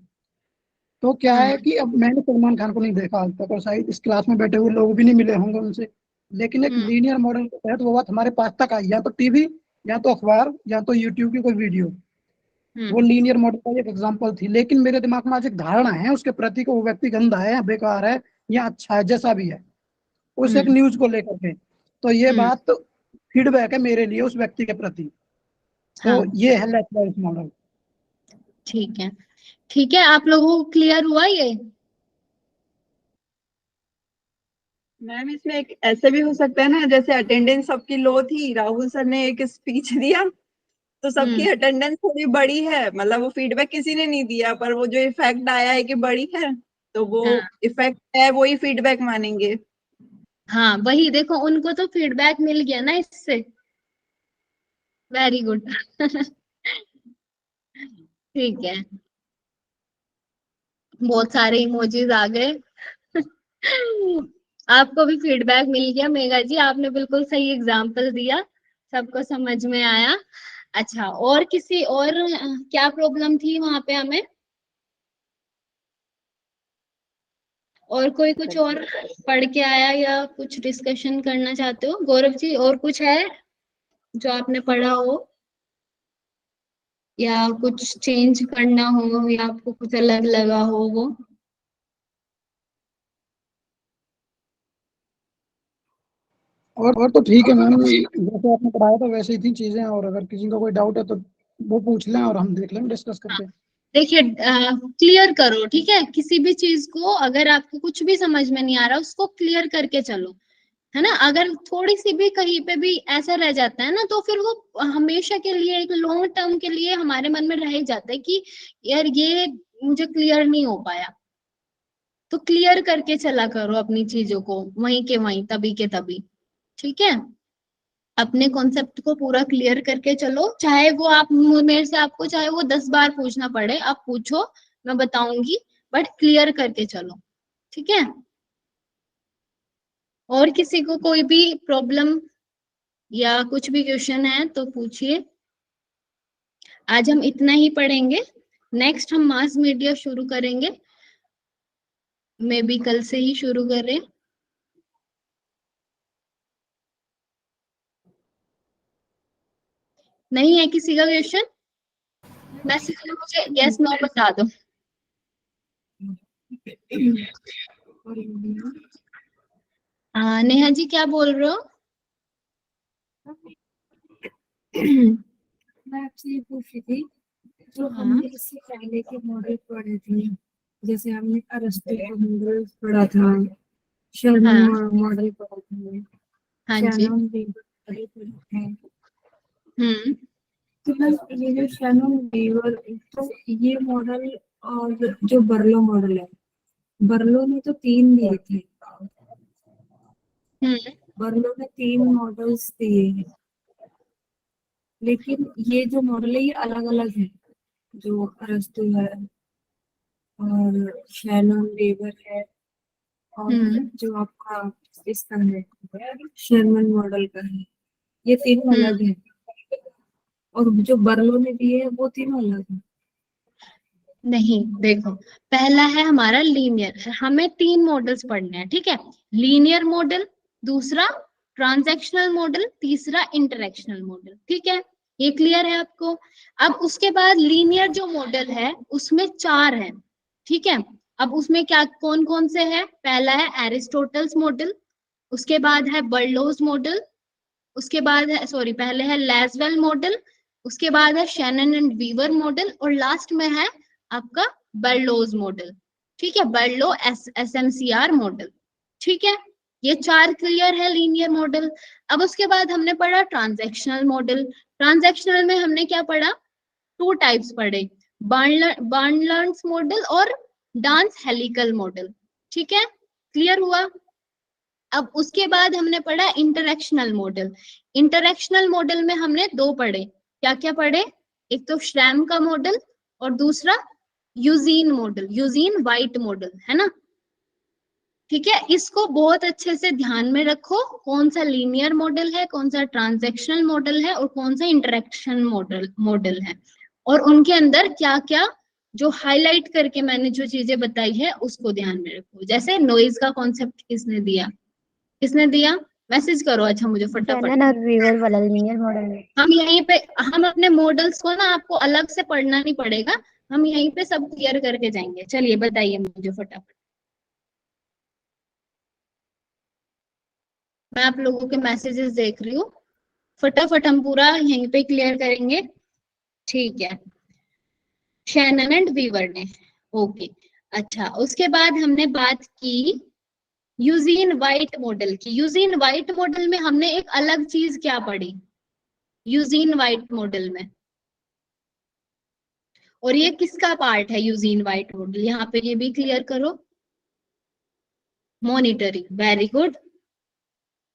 तो क्या है कि अब मैंने सलमान खान को नहीं देखा आज तक, और शायद इस क्लास में बैठे हुए लोग भी नहीं मिले होंगे उनसे, लेकिन एक लीनियर मॉडल के तहत वो बात हमारे पास तक आई, या तो टीवी, या तो अखबार, या तो यूट्यूब की कोई वीडियो। वो लीनियर मॉडल का एक एग्जांपल थी, लेकिन मेरे दिमाग में आज एक धारणा है उसके प्रति को, वो व्यक्ति गंदा है या बेकार है या अच्छा है, जैसा भी है, उस एक न्यूज को लेकर के। तो ये बात फीडबैक है मेरे लिए उस व्यक्ति के प्रति। तो ये है लेटरल मॉडल। ठीक है, ठीक है, आप लोगों को क्लियर हुआ ये? मैम इसमें एक ऐसे भी हो सकता है ना, जैसे अटेंडेंस सबकी लो थी, राहुल सर ने एक स्पीच दिया, तो सबकी अटेंडेंस थोड़ी बड़ी है, मतलब वो फीडबैक किसी ने नहीं दिया, पर वो जो इफेक्ट आया है कि बड़ी है, तो वो इफेक्ट है, वही फीडबैक मानेंगे। हाँ वही देखो, उनको तो फीडबैक मिल गया ना इससे, वेरी गुड। ठीक है, बहुत सारे इमोजीज आ गए। आपको भी फीडबैक मिल गया मेघा जी, आपने बिल्कुल सही एग्जांपल दिया, सबको समझ में आया। अच्छा, और किसी और क्या प्रॉब्लम थी वहां पे हमें, और कोई कुछ और पढ़ के आया या कुछ डिस्कशन करना चाहते हो? गौरव जी और कुछ है जो आपने पढ़ा हो, या कुछ चेंज करना हो, या आपको कुछ अलग लगा हो वो? और तो ठीक है मैम, जैसे आपने पढ़ाया था वैसे ही थी चीजें, और अगर किसी का कोई डाउट है तो वो पूछ लें और हम देख लेंगे डिस्कस करके। देखिए क्लियर करो, ठीक है, किसी भी चीज को अगर आपको कुछ भी समझ में नहीं आ रहा उसको क्लियर करके चलो, है ना। अगर थोड़ी सी भी कहीं पे भी ऐसा रह जाता है ना, तो फिर वो हमेशा के लिए एक लॉन्ग टर्म के लिए हमारे मन में रह ही जाता है कि यार ये मुझे क्लियर नहीं हो पाया। तो क्लियर करके चला करो अपनी चीजों को, वहीं के वहीं, तभी के तभी, ठीक है। अपने कॉन्सेप्ट को पूरा क्लियर करके चलो, चाहे वो आप मेरे से आपको चाहे वो 10 बार पूछना पड़े, आप पूछो, मैं बताऊंगी, बट क्लियर करके चलो, ठीक है। और किसी को कोई भी प्रॉब्लम या कुछ भी क्वेश्चन है तो पूछिए। आज हम इतना ही पढ़ेंगे, नेक्स्ट हम मास मीडिया शुरू करेंगे, मे बी कल से ही शुरू करें। नहीं है किसी का क्वेश्चन? मैसेज में मुझे यस नो बता दो। नेहा जी क्या बोल रहे हो? मैं आपसे ये पूछ रही थी, जो हाँ। हमने इससे पहले के मॉडल पढ़े थे, जैसे हमने अरस्तु का मॉडल पढ़ा था, शर्मन हाँ। मॉडल पढ़ा था, हाँ जी। शैनॉन वीवर मॉडल पढ़े थे। हम्म। तो मैं ये जो शैनॉन वीवर, तो ये मॉडल और जो बर्लो मॉडल है, बर्लो ने तो 3 दिए थे, बर्लो ने 3 मॉडल्स दिए हैं, लेकिन ये जो मॉडल है ये अलग अलग है, जो अरस्तु है और शैनॉन वीवर है और जो आपका इसका है शर्मन मॉडल का है, ये तीनों अलग है, और जो बर्लो ने दिए है वो तीनों अलग है। नहीं, देखो, पहला है हमारा लीनियर, हमें 3 मॉडल्स पढ़ने हैं, ठीक है। लीनियर मॉडल, दूसरा ट्रांजैक्शनल मॉडल, तीसरा इंटरेक्शनल मॉडल, ठीक है, ये क्लियर है आपको। अब उसके बाद लीनियर जो मॉडल है उसमें 4 है, ठीक है। अब उसमें क्या कौन कौन से है? पहला है एरिस्टोटल्स मॉडल, उसके बाद है बर्लोज मॉडल, उसके बाद है, सॉरी, पहले है लैसवेल मॉडल, उसके बाद है शैनन एंड वीवर मॉडल, और लास्ट में है आपका बर्लोज मॉडल, ठीक है, बर्लो SMCR मॉडल, ठीक है। ये 4 क्लियर है लीनियर मॉडल। अब उसके बाद हमने पढ़ा ट्रांजैक्शनल मॉडल। ट्रांजैक्शनल में हमने क्या पढ़ा? 2 टाइप्स पढ़े, बार्नलर्न्स मॉडल और डांस हेलिकल मॉडल, ठीक है, क्लियर हुआ। अब उसके बाद हमने पढ़ा इंटरेक्शनल मॉडल। इंटरेक्शनल मॉडल में हमने 2 पढ़े, क्या क्या पढ़े? एक तो श्रैम का मॉडल और दूसरा Eugene model, Eugene white model, है ना, ठीक है। इसको बहुत अच्छे से ध्यान में रखो, कौन सा लीनियर मॉडल है, कौन सा ट्रांजैक्शनल मॉडल है और कौन सा इंटरेक्शन मॉडल है, और उनके अंदर क्या क्या जो हाईलाइट करके मैंने जो चीजें बताई है उसको ध्यान में रखो। जैसे नॉइज का कॉन्सेप्ट किसने दिया? किसने दिया? मैसेज करो अच्छा मुझे फटाफट। शैनन और वीवर वाला लीनियर मॉडल है। हम यहीं पे, हम अपने मॉडल्स को ना, आपको अलग से पढ़ना नहीं पड़ेगा, हम यहीं पे सब क्लियर करके जाएंगे। चलिए बताइए मुझे फटाफट, मैं आप लोगों के मैसेजेस देख रही हूँ, फटाफट हम पूरा यहीं पे क्लियर करेंगे, ठीक है। शैनन एंड वीवर ने, ओके। अच्छा, उसके बाद हमने बात की यूजीन वाइट मॉडल की। यूजीन वाइट मॉडल में हमने एक अलग चीज क्या पढ़ी? यूजीन वाइट मॉडल में, और ये किसका पार्ट है यूजीन वाइट मॉडल? यहाँ पे ये भी क्लियर करो, मॉनिटरिंग, वेरी गुड,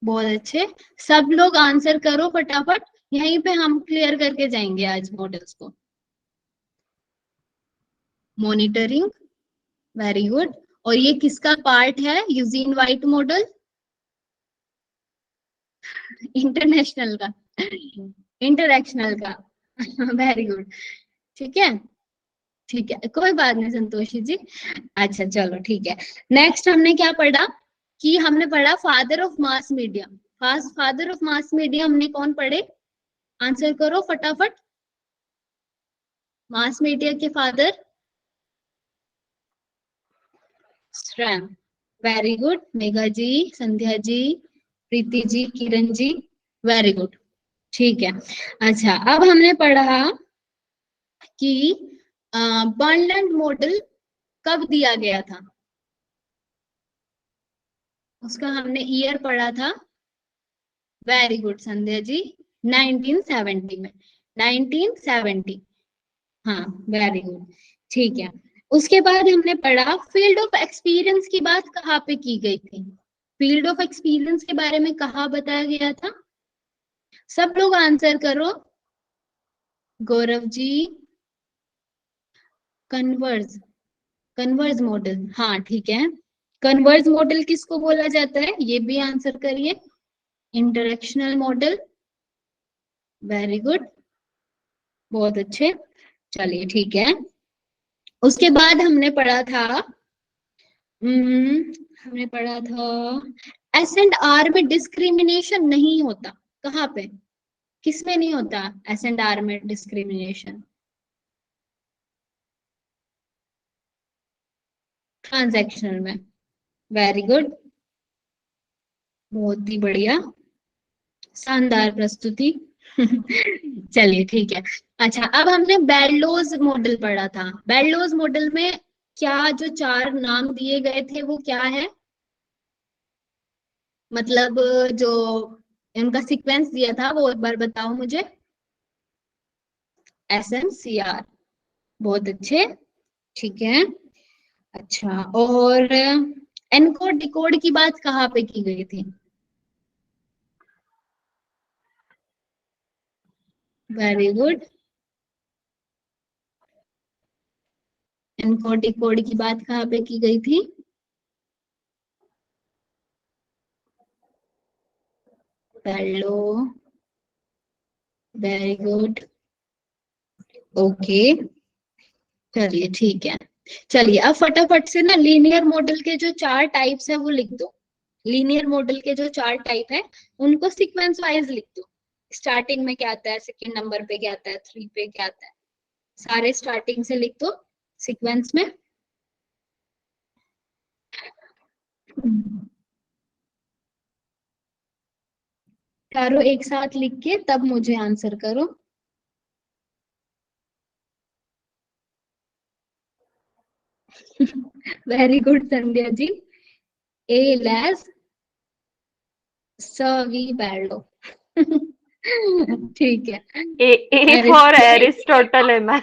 बहुत अच्छे, सब लोग आंसर करो फटाफट, यहीं पे हम क्लियर करके जाएंगे आज मॉडल्स को। मॉनिटरिंग, वेरी गुड, और ये किसका पार्ट है यूजीन वाइट मॉडल? इंटरनेशनल का, इंटरैक्शनल का, वेरी गुड, ठीक है, ठीक है, कोई बात नहीं संतोषी जी। अच्छा चलो ठीक है, नेक्स्ट हमने क्या पढ़ा कि हमने पढ़ा father of mass media. Father of mass media हमने कौन पढ़े? आंसर करो फटाफट, मास मीडिया के फादर? श्रैम, वेरी गुड, मेघा जी, संध्या जी, प्रीति जी, किरण जी, वेरी गुड, ठीक है। अच्छा, अब हमने पढ़ा कि बर्नलैंड मॉडल कब दिया गया था, उसका हमने ईयर पढ़ा था, वेरी गुड संध्या जी, 1970 में, 1970, हाँ वेरी गुड, ठीक है। उसके बाद हमने पढ़ा फील्ड ऑफ एक्सपीरियंस की बात कहाँ पे की गई थी? फील्ड ऑफ एक्सपीरियंस के बारे में कहाँ बताया गया था? सब लोग आंसर करो, Gaurav ji, converge, converge model, हाँ ठीक है, कन्वर्ज मॉडल किसको बोला जाता है ये भी आंसर करिए। इंटरेक्शनल मॉडल, वेरी गुड, बहुत अच्छे, चलिए ठीक है। उसके बाद हमने पढ़ा था, हमने पढ़ा था S&R में डिस्क्रिमिनेशन नहीं होता, कहाँ पे, किसमें नहीं होता S&R में डिस्क्रिमिनेशन? ट्रांजैक्शनल में। वेरी गुड, बहुत ही बढ़िया, शानदार प्रस्तुति। चलिए ठीक है। अच्छा, अब हमने बेरलॉज मॉडल पढ़ा था। बेरलॉज मॉडल में क्या जो 4 नाम दिए गए थे वो क्या है, मतलब जो इनका सीक्वेंस दिया था वो एक बार बताओ मुझे। SMCR, बहुत अच्छे, ठीक है। अच्छा, और एनकोड डिकोड की बात कहाँ पे की गई थी? वेरी गुड, एनकोड डिकोड की बात कहाँ पे की गई थी? हेलो, वेरी गुड, ओके, चलिए ठीक है। चलिए अब फटाफट से ना लीनियर मॉडल के जो 4 टाइप्स है वो लिख दो। लीनियर मॉडल के जो 4 टाइप है उनको सीक्वेंस वाइज लिख दो। स्टार्टिंग में क्या आता है, सेकंड नंबर पे क्या आता है, 3 पे क्या आता है, सारे स्टार्टिंग से लिख दो सीक्वेंस में। चारों एक साथ लिख के तब मुझे आंसर करो। वेरी गुड संध्या जी, ए लैस सवी बैलो। ठीक है, ए फॉर एरिस्टोटल है मैं।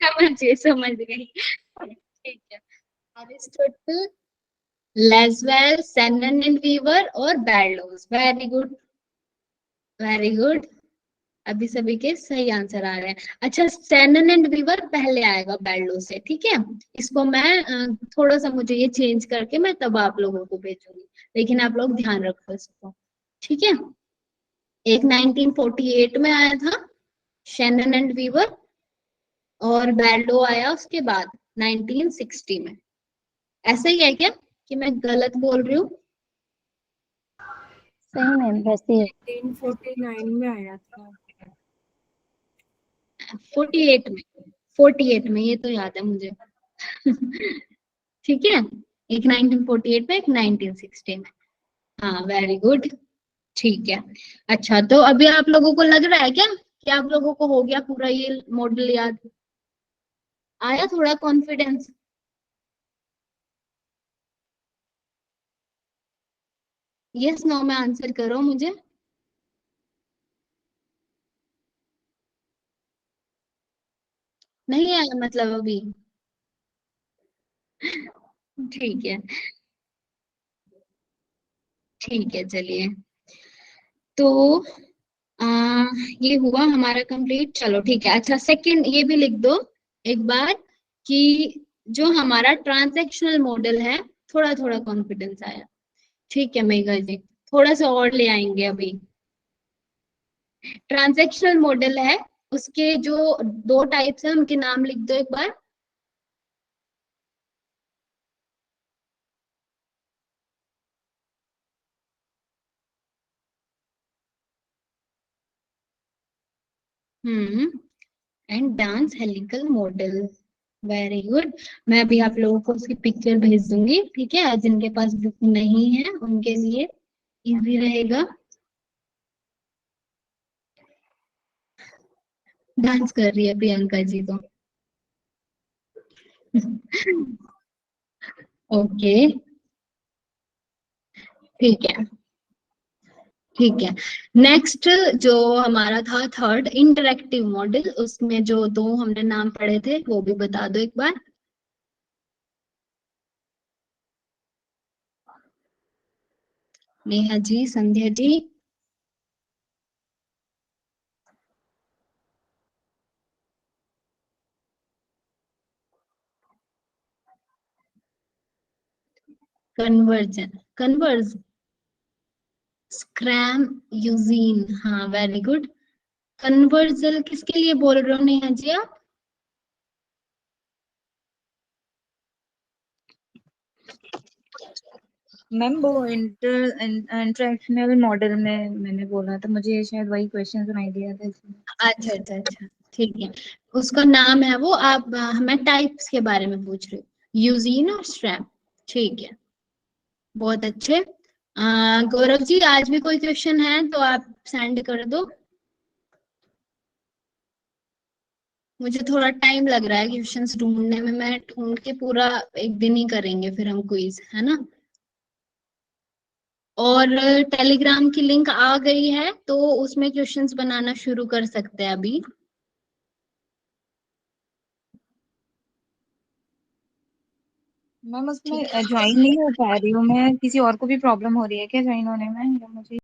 समझ गई, ठीक है। एरिस्टोटल, लेस्वेल, सेनन एंड वीवर और बैरलॉज। वेरी गुड, वेरी गुड, अभी सभी के सही आंसर आ रहे हैं। अच्छा, सेनन एंड वीवर पहले आएगा बैरलॉज से, ठीक है। इसको मैं थोड़ा सा मुझे ये चेंज करके मैं तब आप लोगों को भेजूंगी, लेकिन आप लोग ध्यान रखो इसको, ठीक है। एक 1948 में आया था शेनन एंड वीवर, और बैरलो आया उसके बाद 1960 में। ऐसा ही है क्या कि मैं गलत बोल रही हूँ? सही में वैसे ही है। 1949 में आया था। 48 में, 48 में, ये तो याद है मुझे। ठीक है, एक 1948 में, एक 1960 में। हाँ, वेरी गुड, ठीक है। अच्छा, तो अभी आप लोगों को लग रहा है क्या कि आप लोगों को हो गया पूरा ये मॉडल याद? आया थोड़ा कॉन्फिडेंस? यस नो में आंसर करो मुझे। नहीं आया मतलब अभी? ठीक है, ठीक है, चलिए। तो आ, ये हुआ हमारा कंप्लीट, चलो ठीक है। अच्छा, सेकंड ये भी लिख दो एक बार कि जो हमारा ट्रांजैक्शनल मॉडल है, थोड़ा थोड़ा कॉन्फिडेंस आया, ठीक है मेघा जी, थोड़ा सा और ले आएंगे अभी। ट्रांजैक्शनल मॉडल है, उसके जो 2 टाइप्स है उनके नाम लिख दो एक बार। And Dance helical model, very good. मैं अभी आप लोगों को उसकी पिक्चर भेज दूंगी, ठीक है। जिनके पास बुक नहीं है उनके लिए इजी रहेगा। डांस कर रही है प्रियंका जी तो। ओके, ठीक है, ठीक है। नेक्स्ट जो हमारा था थर्ड, इंटरेक्टिव मॉडल, उसमें जो 2 हमने नाम पढ़े थे वो भी बता दो एक बार। Neha ji, Sandhya ji. Conversion, converge, scrum, Eugene, हाँ वेरी गुड। कन्वर्जल किसके लिए बोल रहे हो नेहा जी आप? मैम वो इंटरएक्शनल मॉडल में मैंने बोला था, मुझे शायद वही क्वेश्चन सुनाई दिया था इसमें। अच्छा अच्छा अच्छा, ठीक है। उसका नाम है वो, आप मैं टाइप्स के बारे में पूछ रही हूँ। यूजीन और स्ट्रैप, ठीक है, बहुत अच्छे। गौरव जी, आज भी कोई क्वेश्चन है तो आप सेंड कर दो। मुझे थोड़ा टाइम लग रहा है क्वेश्चंस ढूंढने में, मैं ढूंढ के पूरा एक दिन ही करेंगे फिर हम क्विज, है ना। और टेलीग्राम की लिंक आ गई है तो उसमें क्वेश्चंस बनाना शुरू कर सकते हैं अभी। मैम उसमें ज्वाइन नहीं हो पा रही हूँ मैं, किसी और को भी प्रॉब्लम हो रही है क्या ज्वाइन होने में या मुझे?